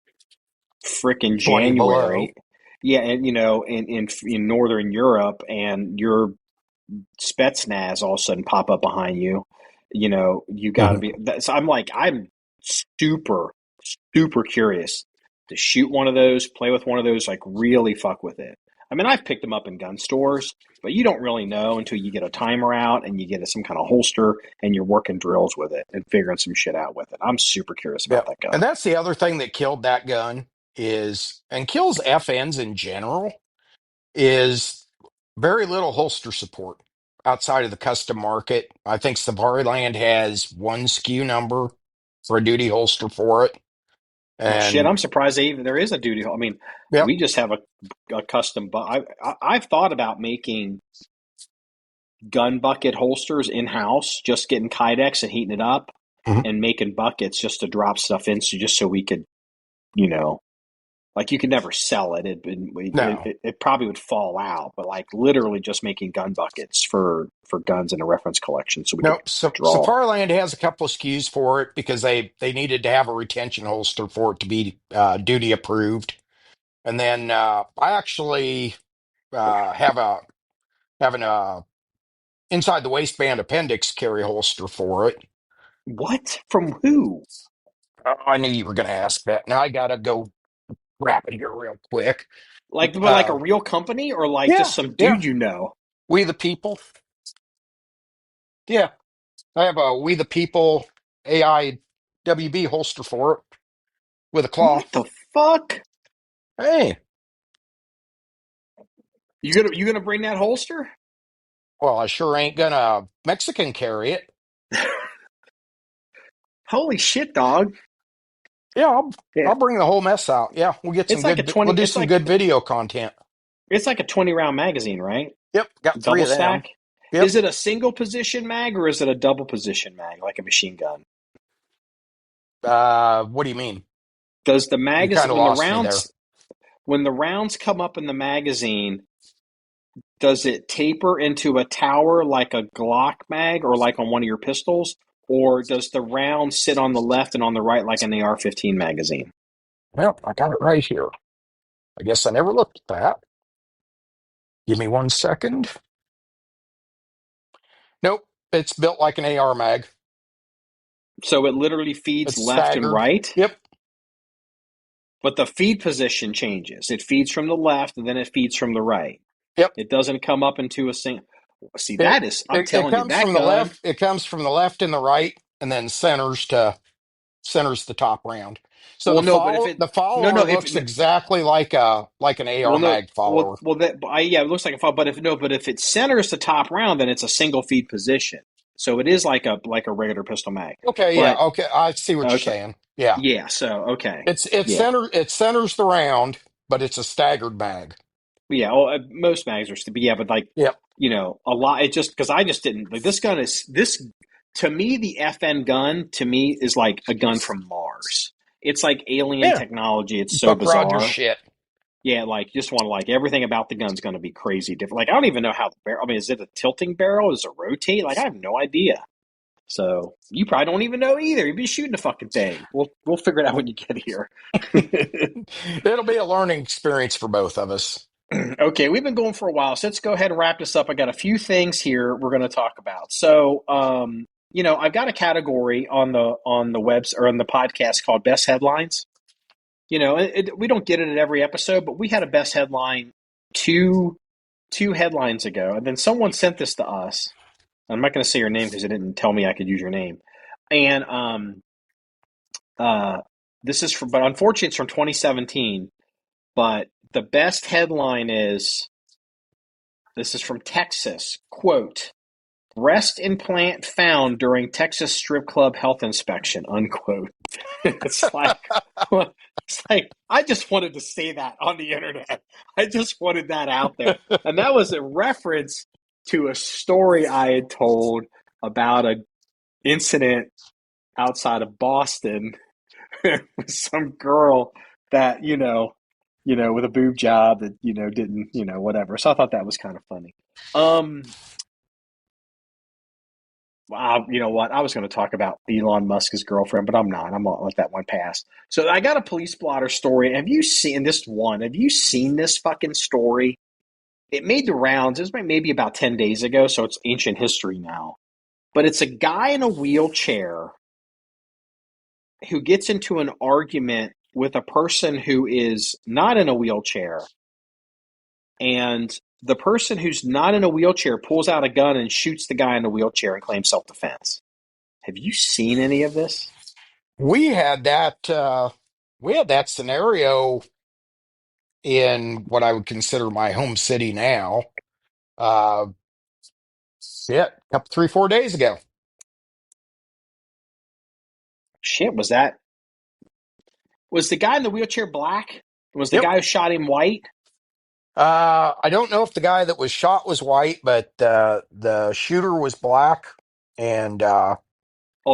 frickin'
20 below.
January. Yeah, and in Northern Europe, and your Spetsnaz all of a sudden pop up behind you. You got to
Mhm.
be. So I'm super super curious to shoot one of those, play with one of those, like really fuck with it. I mean, I've picked them up in gun stores, but you don't really know until you get a timer out and you get some kind of holster and you're working drills with it and figuring some shit out with it. I'm super curious
Yeah.
about that gun.
And that's the other thing that killed that gun and kills FNs in general, is very little holster support outside of the custom market. I think Safariland has one SKU number for a duty holster for it.
Well, shit,
And
I'm surprised there is a duty. I mean,
yep.
we just have a custom. I've thought about making gun bucket holsters in house, just getting Kydex and heating it up
Mhm.
and making buckets just to drop stuff into, just so we could, you know, like you could never sell it.
No.
It probably would fall out, but like literally just making gun buckets for guns in a reference collection so we could
No, so
draw.
Safariland has a couple of SKUs for it because they needed to have a retention holster for it to be duty approved. And then I actually have an inside the waistband appendix carry holster for it.
What? From who?
Oh, I knew you were going to ask that. Now I gotta go grab it here real quick.
But like a
Uh,
real company or like
yeah,
just some
yeah.
dude you know?
We the People. Yeah, I have a We the People AIWB holster for it with a claw.
What the fuck?
Hey,
You gonna bring that holster?
well, I sure ain't gonna Mexican carry it.
Holy shit, dog!
Yeah,
Yeah,
I'll bring the whole mess out. Yeah, we'll get some
it's like a
good. We'll
20.
do some good video content.
It's like a 20 round magazine, right?
Yep, got three
Double
of them.
stack.
Yep.
Is it a single position mag or is it a double position mag, like a machine gun?
What do you mean?
Does the
You kind
magazine
of lost me there.
when the rounds come up in the magazine, does it taper into a tower like a Glock mag or like on one of your pistols? Or does the round sit on the left and on the right like an AR-15 magazine?
Well, I got it right here. I guess I never looked at that. Give me 1 second. Nope, it's built like an AR mag.
So it literally feeds
It's
left and
staggered.
right,
Yep,
but the feed position changes. It feeds from the left and then it feeds from the right.
yep.
It doesn't come up into a single. See,
It,
I'm
it
telling you,
comes
that
from the
gun.
left. It comes from the left and the right, and then centers the top round. So
Well, no, but if
the
no, no,
follower
if
looks exactly like an AR
well, no,
mag follower.
yeah, it looks like a foul. But if it centers the top round, then it's a single feed position. So it is like a regular pistol mag.
Okay, yeah,
But
okay, I see what you're
okay,
saying. Yeah,
yeah. So okay, yeah,
it centers the round, but it's a staggered mag.
yeah. Well, most mags are, but yeah, but like
Yep.
a lot. It just because I just didn't like this gun is this to me the FN gun to me is like a gun from Mars. It's like alien
Yeah,
technology. It's so
Buck Rogers
bizarre.
shit.
Yeah, like you just want to like everything about the gun's going to be crazy different. Like I don't even know how the barrel. I mean, is it a tilting barrel? Does it rotate? Like I have no idea. So you probably don't even know either. You'd be shooting the fucking thing. We'll figure it out when you get here.
It'll be a learning experience for both of us.
Okay, we've been going for a while, so let's go ahead and wrap this up. I got a few things here we're going to talk about. So, I've got a category on the webs or on the podcast called Best Headlines. We don't get it at every episode, but we had a best headline two two headlines ago, and then someone sent this to us. I'm not going to say your name because it didn't tell me I could use your name. And uh, this is from, but unfortunately, it's from 2017. But the best headline is this is from Texas. Quote: Breast implant found during Texas strip club health inspection. Unquote. It's like, I just wanted to say that on the internet. I just wanted that out there, and that was a reference to a story I had told about an incident outside of Boston with some girl that with a boob job that didn't whatever. So I thought that was kind of funny. Wow, you know what? I was going to talk about Elon Musk's girlfriend, but I'm not. I'm going to let that one pass. So I got a police blotter story. Have you seen this one? Have you seen this fucking story? It made the rounds. It was maybe about 10 days ago, so it's ancient history now. But it's a guy in a wheelchair who gets into an argument with a person who is not in a wheelchair. And the person who's not in a wheelchair pulls out a gun and shoots the guy in the wheelchair and claims self-defense. Have you seen any of this?
We had that scenario in what I would consider my home city now. Uh, shit, a couple, 3, 4 days ago.
Shit, was the guy in the wheelchair black? Was the
Yep.
guy who shot him white?
I don't know if the guy that was shot was white, but the shooter was black, and
Oh,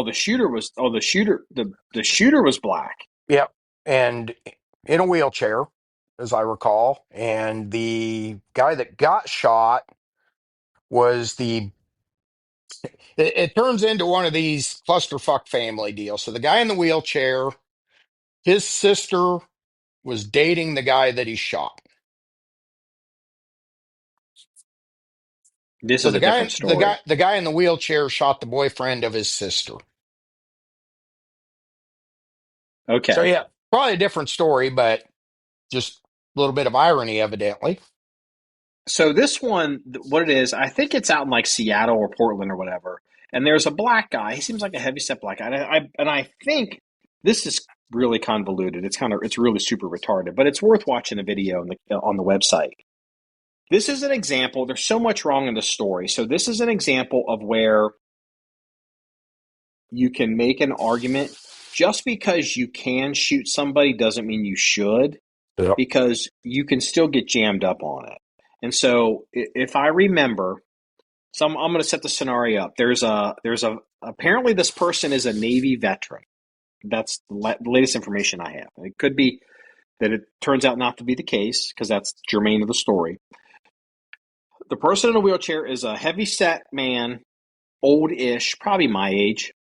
the shooter was black.
yep, and in a wheelchair, as I recall, and the guy that got shot was the. It turns into one of these clusterfuck family deals. So the guy in the wheelchair, his sister was dating the guy that he shot.
This
So
is
the
a
guy,
different
the guy,
story.
the guy in the wheelchair shot the boyfriend of his sister. So
Okay.
yeah, probably a different story, but just a little bit of irony, evidently.
So this one, what it is, I think it's out in like Seattle or Portland or whatever. And there's a black guy. He seems like a heavyset black guy. And I think this is really convoluted. It's really super retarded, but it's worth watching the video on the website. This is an example. There's so much wrong in the story. So this is an example of where you can make an argument. Just because you can shoot somebody doesn't mean you should,
Yep.
because you can still get jammed up on it. And so if I remember, I'm going to set the scenario up. There's a apparently this person is a Navy veteran. That's the latest information I have. It could be that it turns out not to be the case, because that's germane to the story. The person in a wheelchair is a heavy set man, old-ish, probably my age,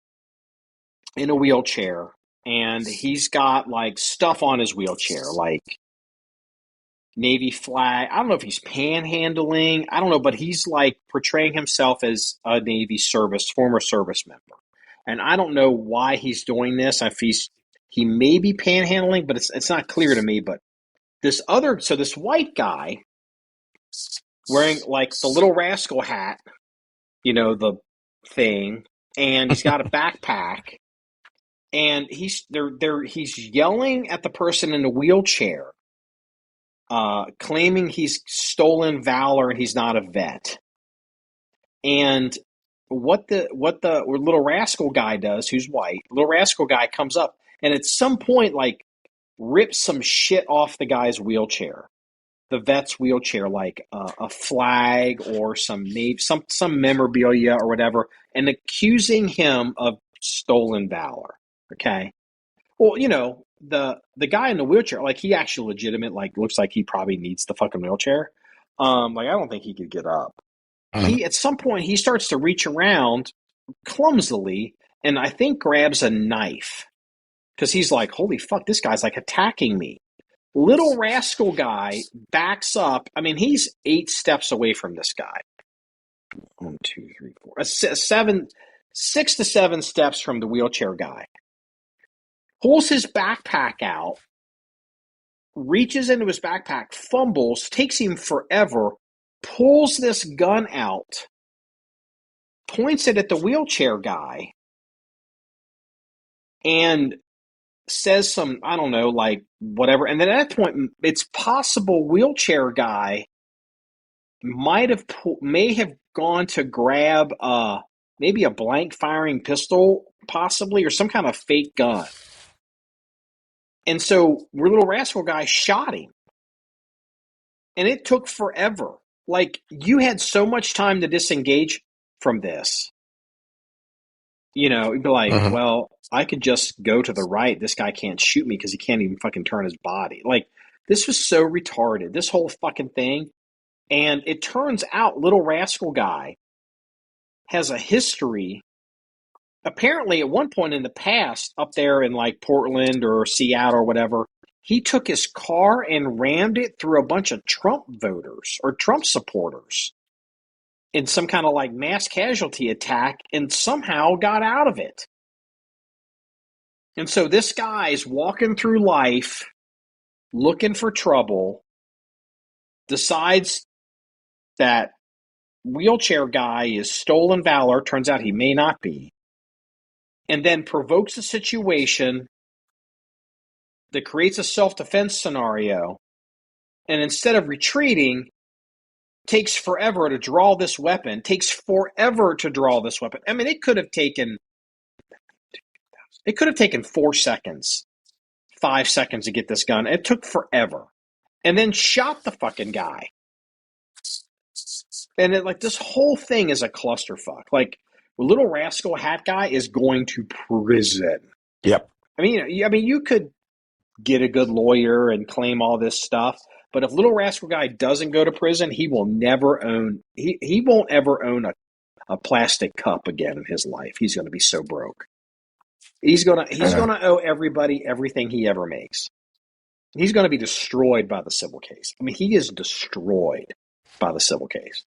in a wheelchair, and he's got like stuff on his wheelchair, like Navy flag. I don't know if he's panhandling. I don't know, but he's like portraying himself as a Navy former service member. And I don't know why he's doing this. If he may be panhandling, but it's not clear to me. But this white guy wearing like the Little Rascal hat, the thing, and he's got a backpack, and he's yelling at the person in the wheelchair, claiming he's stolen valor and he's not a vet. And what the Little Rascal guy does, who's white, Little Rascal guy comes up and at some point like rips some shit off the guy's wheelchair, the vet's wheelchair, like a flag or some memorabilia or whatever, and accusing him of stolen valor. Okay. Well, the guy in the wheelchair, like he actually legitimate, like looks like he probably needs the fucking wheelchair. Like I don't think he could get up.
Mhm.
He At some point he starts to reach around clumsily and I think grabs a knife, because he's like, holy fuck, this guy's like attacking me. Little Rascal guy backs up. I mean, he's 8 steps away from this guy. 1, 2, 3, 4, 6 to 7 steps from the wheelchair guy. Pulls his backpack out, reaches into his backpack, fumbles, takes him forever, pulls this gun out, points it at the wheelchair guy, and says some, I don't know, like whatever. And then at that point, it's possible wheelchair guy may have gone to grab maybe a blank firing pistol, possibly, or some kind of fake gun. And so Little Rascal guy shot him. And it took forever. Like, you had so much time to disengage from this. You'd be like,
Hmm.
well, I could just go to the right. This guy can't shoot me because he can't even fucking turn his body. Like, this was so retarded, this whole fucking thing. And it turns out Little Rascal Guy has a history. Apparently, at one point in the past, up there in like Portland or Seattle or whatever, he took his car and rammed it through a bunch of Trump voters or Trump supporters in some kind of like mass casualty attack and somehow got out of it. And so this guy's walking through life looking for trouble, decides that wheelchair guy is stolen valor, turns out he may not be, and then provokes a situation that creates a self-defense scenario, and instead of retreating, takes forever to draw this weapon, I mean, it could have taken 4 seconds, 5 seconds to get this gun. It took forever. And then shot the fucking guy. And this whole thing is a clusterfuck. Like, Little Rascal Hat Guy is going to prison.
Yep.
I mean, you could get a good lawyer and claim all this stuff, but if Little Rascal Guy doesn't go to prison, he will never own. He won't ever own a plastic cup again in his life. He's going to be so broke. He's gonna owe everybody everything he ever makes. He's going to be destroyed by the civil case. I mean, he is destroyed by the civil case.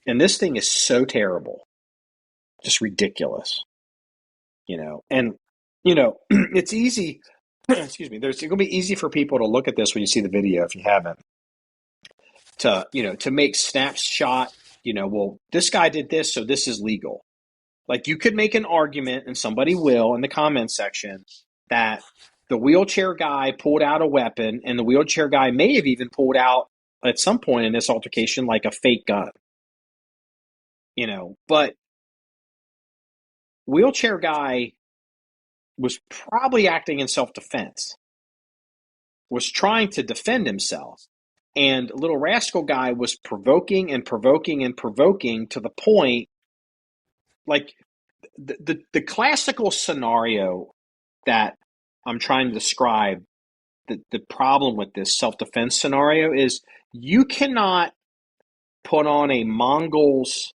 And this thing is so terrible, just ridiculous, and, it's easy, excuse me, it's going to be easy for people to look at this when you see the video, if you haven't, to make snapshot, well, this guy did this, so this is legal. Like, you could make an argument, and somebody will in the comment section, that the wheelchair guy pulled out a weapon, and the wheelchair guy may have even pulled out at some point in this altercation like a fake gun. But wheelchair guy was probably acting in self-defense, was trying to defend himself. And Little Rascal Guy was provoking and provoking and provoking to the point, like, the classical scenario that I'm trying to describe, the problem with this self-defense scenario is you cannot put on a Mongol's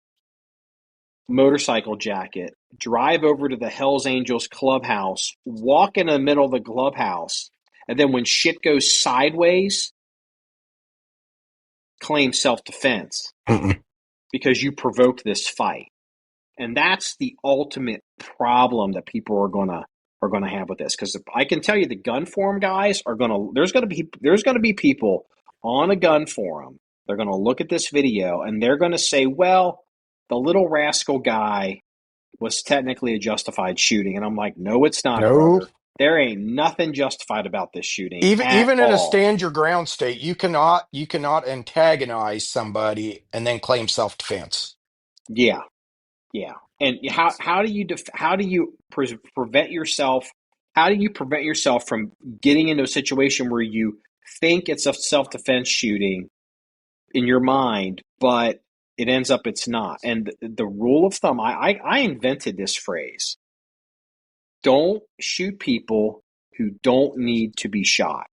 motorcycle jacket, drive over to the Hells Angels clubhouse, walk in the middle of the clubhouse, and then when shit goes sideways, claim self-defense because you provoked this fight. And that's the ultimate problem that people are gonna have with this. Because I can tell you, the gun forum guys there's gonna be people on a gun forum. They're gonna look at this video and they're gonna say, well, the Little Rascal Guy was technically a justified shooting. And I'm like, no, it's not,
No.
brother. There ain't nothing justified about this shooting at
Even in a
all.
stand your ground state, you cannot antagonize somebody and then claim self-defense.
Yeah, yeah. And how do you prevent yourself? How do you prevent yourself from getting into a situation where you think it's a self-defense shooting in your mind, but it ends up it's not? And the rule of thumb, I invented this phrase: don't shoot people who don't need to be shot.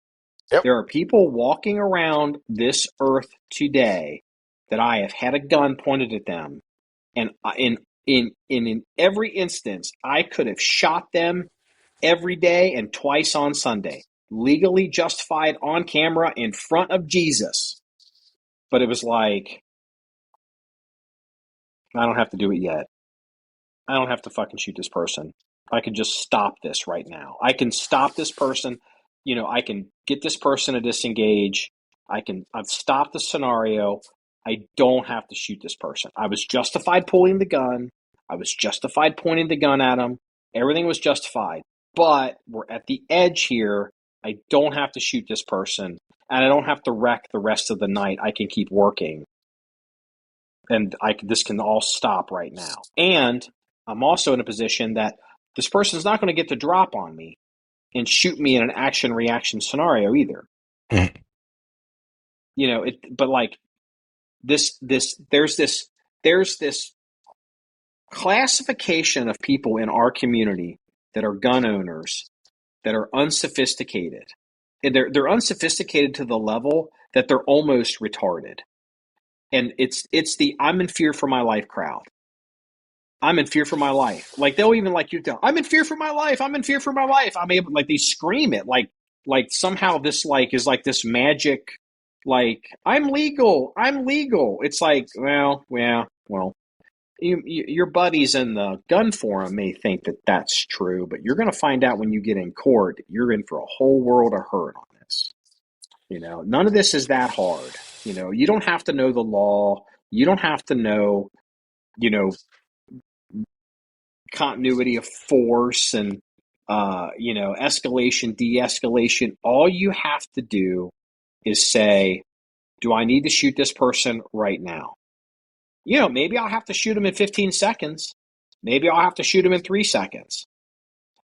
Yep.
There are people walking around this earth today that I have had a gun pointed at them, and in every instance, I could have shot them every day and twice on Sunday, legally justified on camera in front of Jesus. But it was like, I don't have to do it yet. I don't have to fucking shoot this person. I can just stop this right now. I can stop this person. I can get this person to disengage. I've stopped the scenario. I don't have to shoot this person. I was justified pulling the gun. I was justified pointing the gun at him. Everything was justified. But we're at the edge here. I don't have to shoot this person. And I don't have to wreck the rest of the night. I can keep working. And this can all stop right now. And I'm also in a position that this person's not going to get the drop on me and shoot me in an action-reaction scenario either.
Mhm.
But like there's this classification of people in our community that are gun owners that are unsophisticated. And they're unsophisticated to the level that they're almost retarded. And it's the I'm in fear for my life crowd. I'm in fear for my life. Like they'll even like you tell, I'm in fear for my life. I'm in fear for my life. I'm able like they scream it like somehow this like is like this magic like I'm legal. I'm legal. It's like well your buddies in the gun forum may think that that's true, but you're going to find out when you get in court, you're in for a whole world of hurt on this. None of this is that hard. You don't have to know the law. You don't have to know, continuity of force and, escalation, de-escalation. All you have to do is say, do I need to shoot this person right now? Maybe I'll have to shoot him in 15 seconds. Maybe I'll have to shoot him in 3 seconds.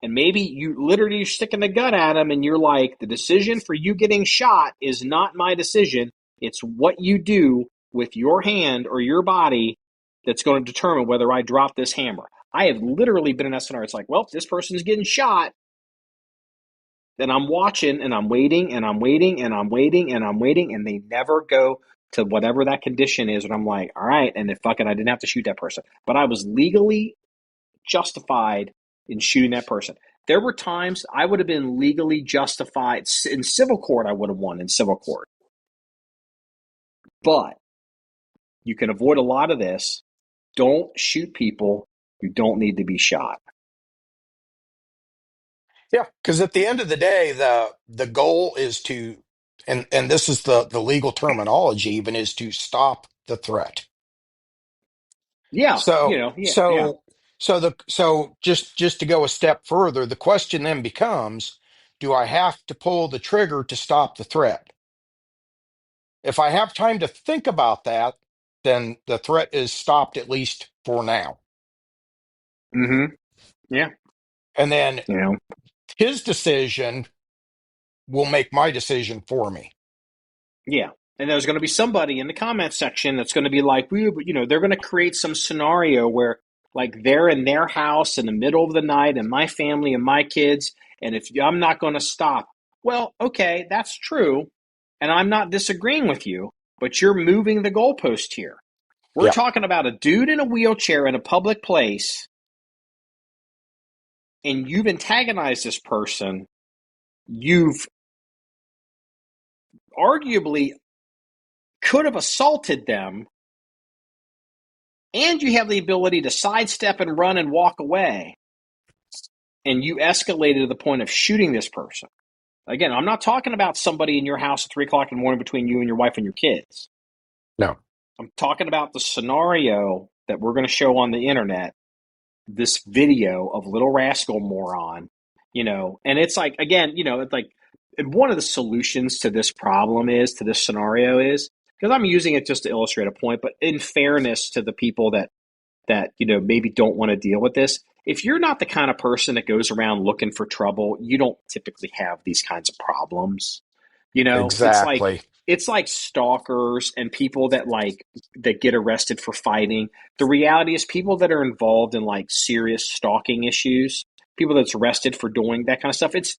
And maybe you literally sticking the gun at him and you're like, the decision for you getting shot is not my decision. It's what you do with your hand or your body that's going to determine whether I drop this hammer. I have literally been in that scenario. It's like, well, this person's getting shot. Then I'm watching and I'm waiting and I'm waiting and I'm waiting and I'm waiting. And they never go to whatever that condition is. And I'm like, all right. And if fucking I didn't have to shoot that person. But I was legally justified in shooting that person. There were times I would have been legally justified in civil court. I would have won in civil court. But you can avoid a lot of this. Don't shoot people who don't need to be shot.
Yeah, because at the end of the day, the goal is to, and this is the legal terminology even, is to stop the threat.
Yeah,
So
yeah.
so just to go a step further, the question then becomes, do I have to pull the trigger to stop the threat? If I have time to think about that, then the threat is stopped, at least for now.
Mm-hmm. Yeah.
And then
You know.
his decision will make my decision for me.
Yeah. And there's going to be somebody in the comment section that's going to be like, they're going to create some scenario where like they're in their house in the middle of the night and my family and my kids. And if I'm not going to stop, well, okay, that's true. And I'm not disagreeing with you, but you're moving the goalpost here. We're
Yeah,
talking about a dude in a wheelchair in a public place and you've antagonized this person. You've arguably could have assaulted them, and you have the ability to sidestep and run and walk away, and you escalated to the point of shooting this person. Again, I'm not talking about somebody in your house at 3 o'clock in the morning between you and your wife and your kids.
no.
I'm talking about the scenario that we're going to show on the internet, this video of Little Rascal Moron, and it's like, again, it's like, and one of the solutions to this scenario is, because I'm using it just to illustrate a point, but in fairness to the people that maybe don't want to deal with this, if you're not the kind of person that goes around looking for trouble, you don't typically have these kinds of problems.
Exactly.
It's like stalkers and people that get arrested for fighting. The reality is people that are involved in like serious stalking issues, people that's arrested for doing that kind of stuff, it's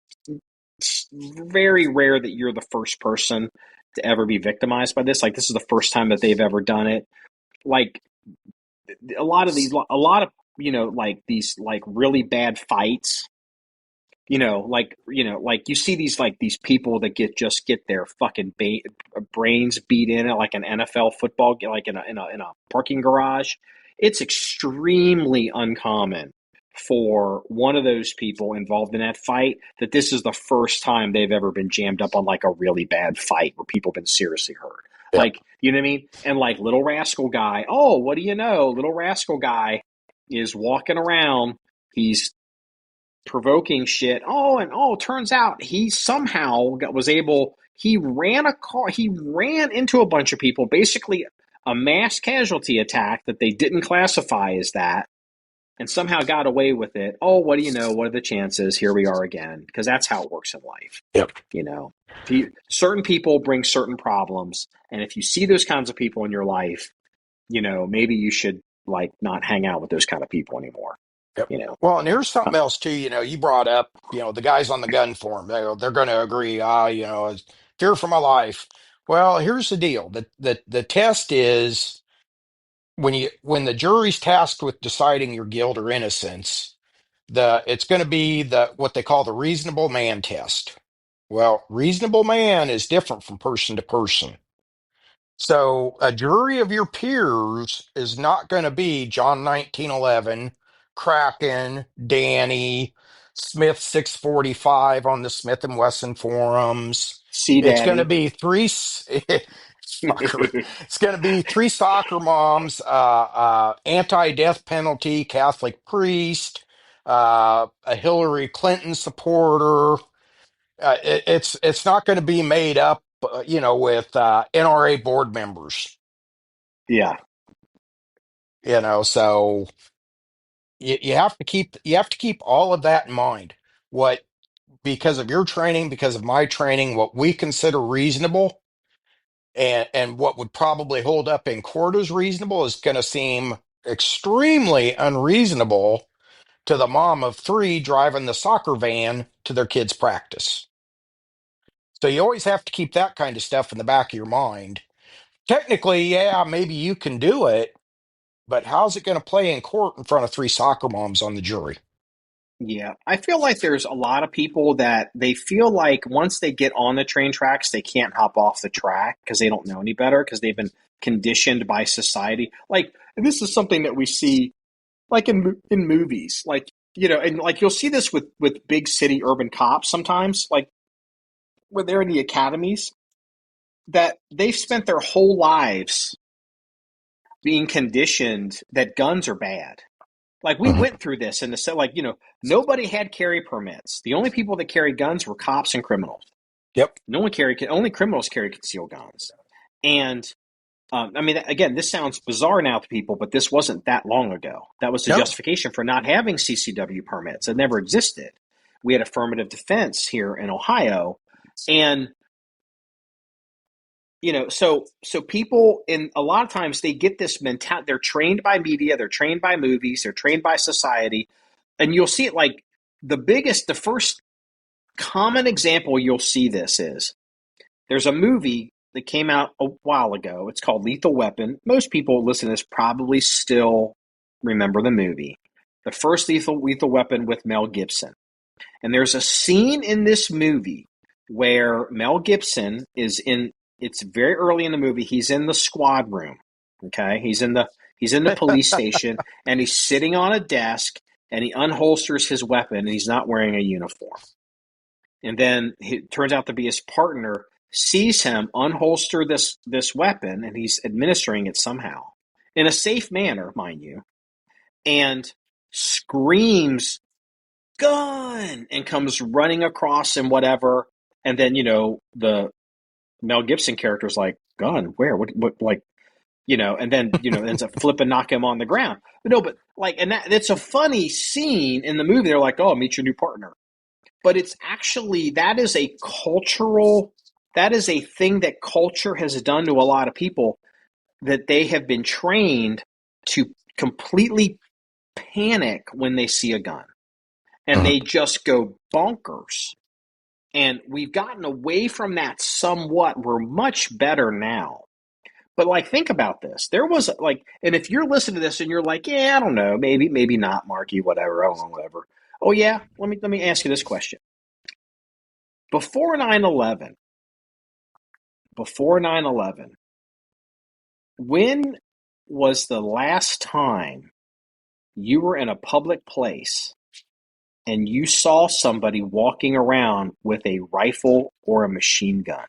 very rare that you're the first person to ever be victimized by this. Like this is the first time that they've ever done it. Like a lot of like these like really bad fights, like you see these people that get their fucking brains beat in it like an NFL football, like in a parking garage. It's extremely uncommon for one of those people involved in that fight that this is the first time they've ever been jammed up on like a really bad fight where people have been seriously hurt.
Yeah.
Like, you know what I mean? And like Little Rascal Guy, oh, what do you know? Little Rascal Guy is walking around. He's provoking shit. Turns out he somehow he ran into a bunch of people, basically a mass casualty attack that they didn't classify as that, and somehow got away with it. Oh, what do you know? What are the chances? Here we are again, because that's how it works in life.
Yep.
Certain people bring certain problems, and if you see those kinds of people in your life, maybe you should like not hang out with those kind of people anymore.
Yep.
You know.
Well, and here's
Uh,
something else too. You brought up, the guys on the gun form. They're going to agree. It's fear for my life. Well, here's the deal. The test is when the jury's tasked with deciding your guilt or innocence. It's going to be the what they call the reasonable man test. Well, reasonable man is different from person to person. So a jury of your peers is not going to be John 1911, Kraken, Danny, Smith 645 on the Smith and Wesson forums.
See,
It's going to
Daddy.
be fucker. It's going to be three soccer moms, anti-death penalty Catholic priest, a Hillary Clinton supporter. It's not going to be made up, with NRA board members.
Yeah.
So you have to keep all of that in mind. What Because of your training, because of my training, what we consider reasonable and what would probably hold up in court as reasonable is going to seem extremely unreasonable to the mom of three driving the soccer van to their kids' practice. So you always have to keep that kind of stuff in the back of your mind. Technically, yeah, maybe you can do it, but how's it going to play in court in front of three soccer moms on the jury?
Yeah, I feel like there's a lot of people that they feel like once they get on the train tracks, they can't hop off the track because they don't know any better because they've been conditioned by society. Like, and this is something that we see like in movies, like and like you'll see this with big city urban cops sometimes, like when they're in the academies, that they've spent their whole lives being conditioned that guns are bad. Like we
Mhm.
went through this and the like nobody had carry permits. The only people that carried guns were cops and criminals.
Yep.
No one carried only criminals carried concealed guns. And I mean, again, this sounds bizarre now to people, but this wasn't that long ago. That was the
No.
justification for not having CCW permits. It never existed. We had affirmative defense here in Ohio, and so people in a lot of times they get this mentality. They're trained by media, they're trained by movies, they're trained by society, and you'll see it like the first common example you'll see this is there's a movie that came out a while ago. It's called Lethal Weapon. Most people listening to this probably still remember the movie. The first Lethal Weapon with Mel Gibson. And there's a scene in this movie where Mel Gibson it's very early in the movie. He's in the squad room. Okay. He's in the police station and he's sitting on a desk and he unholsters his weapon and he's not wearing a uniform. And then it turns out to be his partner sees him unholster this weapon and he's administering it somehow in a safe manner, mind you, and screams gun and comes running across and whatever. And then, the Mel Gibson character is like, gun, where? What, like, and then, ends up flipping, knock him on the ground. But no, but like, and it's a funny scene in the movie. They're like, oh, meet your new partner. But it's actually, that is a thing that culture has done to a lot of people that they have been trained to completely panic when they see a gun and
Mhm.
they just go bonkers. And we've gotten away from that somewhat. We're much better now. But like, think about this. There was like, and if you're listening to this and you're like, yeah, I don't know, maybe not, Marky, whatever, I don't know, whatever. Oh yeah, let me ask you this question. Before 9/11, before 9/11, when was the last time you were in a public place and you saw somebody walking around with a rifle or a machine gun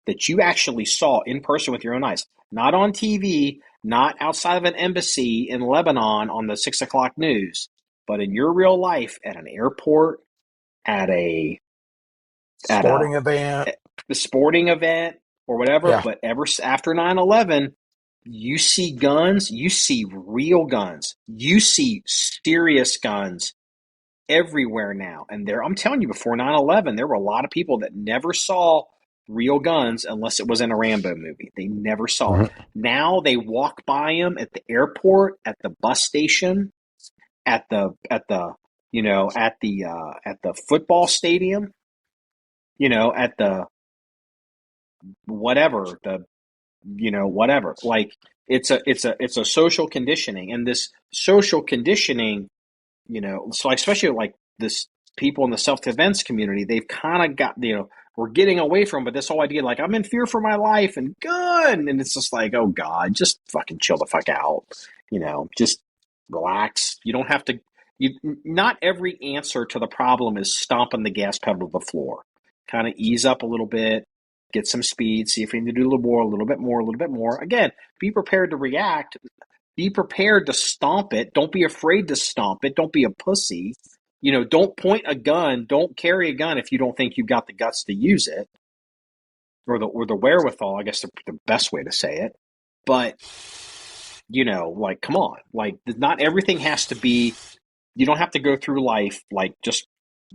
that you actually saw in person with your own eyes? Not on TV, not outside of an embassy in Lebanon on the 6 o'clock news, but in your real life at an airport, at a at a,
Sporting event.
a sporting event or whatever.
Yeah.
But ever after 9/11, you see guns, you see real guns, you see serious guns everywhere now. And I'm telling you, before 9/11, there were a lot of people that never saw real guns unless it was in a Rambo movie. They never saw it.
Mhm.
Now they walk by them at the airport, at the bus station, at the football stadium, at the whatever, whatever. Like it's a social conditioning, and this social conditioning, so especially like this people in the self-defense community, they've kind of got, we're getting away from, but this whole idea, like, I'm in fear for my life and gun, and it's just like, oh God, just fucking chill the fuck out, just relax. You don't have to. Not every answer to the problem is stomping the gas pedal to the floor. Kind of ease up a little bit, get some speed, see if you need to do a little more, a little bit more, a little bit more. Again, be prepared to react. Be prepared to stomp it. Don't be afraid to stomp it. Don't be a pussy. Don't point a gun. Don't carry a gun if you don't think you've got the guts to use it, or the wherewithal. I guess the best way to say it. But like, come on. Like, not everything has to be. You don't have to go through life like just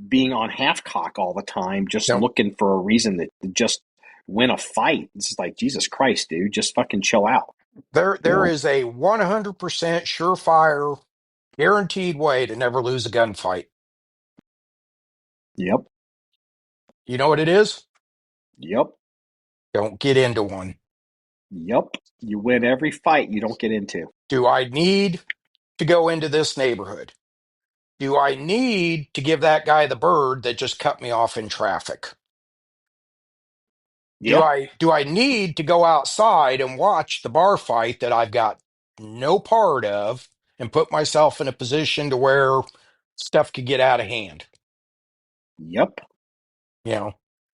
being on half cock all the time, just
Yep.
looking for a reason to just win a fight. It's like, Jesus Christ, dude, just fucking chill out.
There is a 100% surefire, guaranteed way to never lose a gunfight.
Yep.
You know what it is?
Yep.
Don't get into one.
Yep. You win every fight you don't get into.
Do I need to go into this neighborhood? Do I need to give that guy the bird that just cut me off in traffic? Do
Yeah.
I need to go outside and watch the bar fight that I've got no part of and put myself in a position to where stuff could get out of hand?
Yep.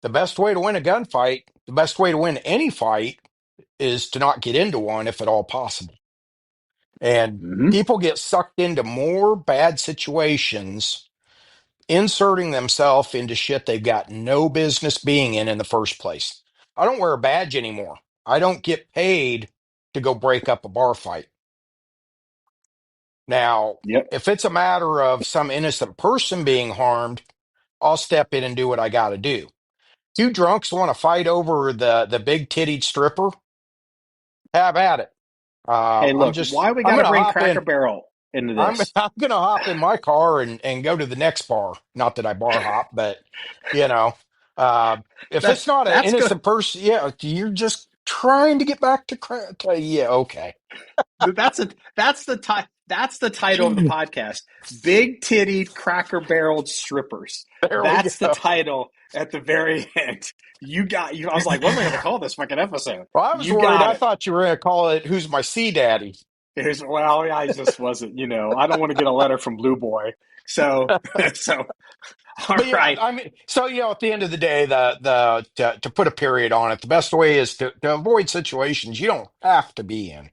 The best way to win a gunfight, the best way to win any fight is to not get into one if at all possible. And
Mm-hmm.
people get sucked into more bad situations, inserting themselves into shit they've got no business being in the first place. I don't wear a badge anymore. I don't get paid to go break up a bar fight. Now,
Yep.
if it's a matter of some innocent person being harmed, I'll step in and do what I got to do. Two drunks want to fight over the big tittied stripper. Have at it.
Hey, look, why we
I'm
got to
gonna
bring
hop
Cracker
in.
Barrel into
I'm
this?
I'm gonna hop in my car and go to the next bar. Not that I bar hop, but you know, uh, if it's not an
That's good.
innocent person, yeah, you're just trying to get back to yeah, okay.
That's the title of the podcast. Big tittied cracker barreled strippers.
There we
That's the
go.
title at the very end. You got you. I was like, what am I going to call this fucking episode?
Well, I was
You
worried.
got
I
it.
thought you were gonna call it "Who's My Sea Daddy."
Well, I just wasn't. I don't want to get a letter from Blue Boy. So, so all
But yeah,
right.
I mean, so at the end of the day, to put a period on it, the best way is to avoid situations you don't have to be in.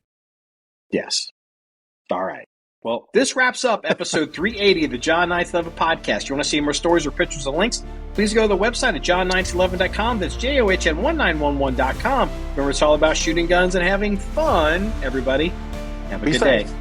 Yes. All right. Well, this wraps up episode 380 of the John1911 Podcast. You want to see more stories or pictures and links? Please go to the website at john1911.com. That's JOHN1911.com. Remember, it's all about shooting guns and having fun, everybody. Have a
Be
good
safe.
day.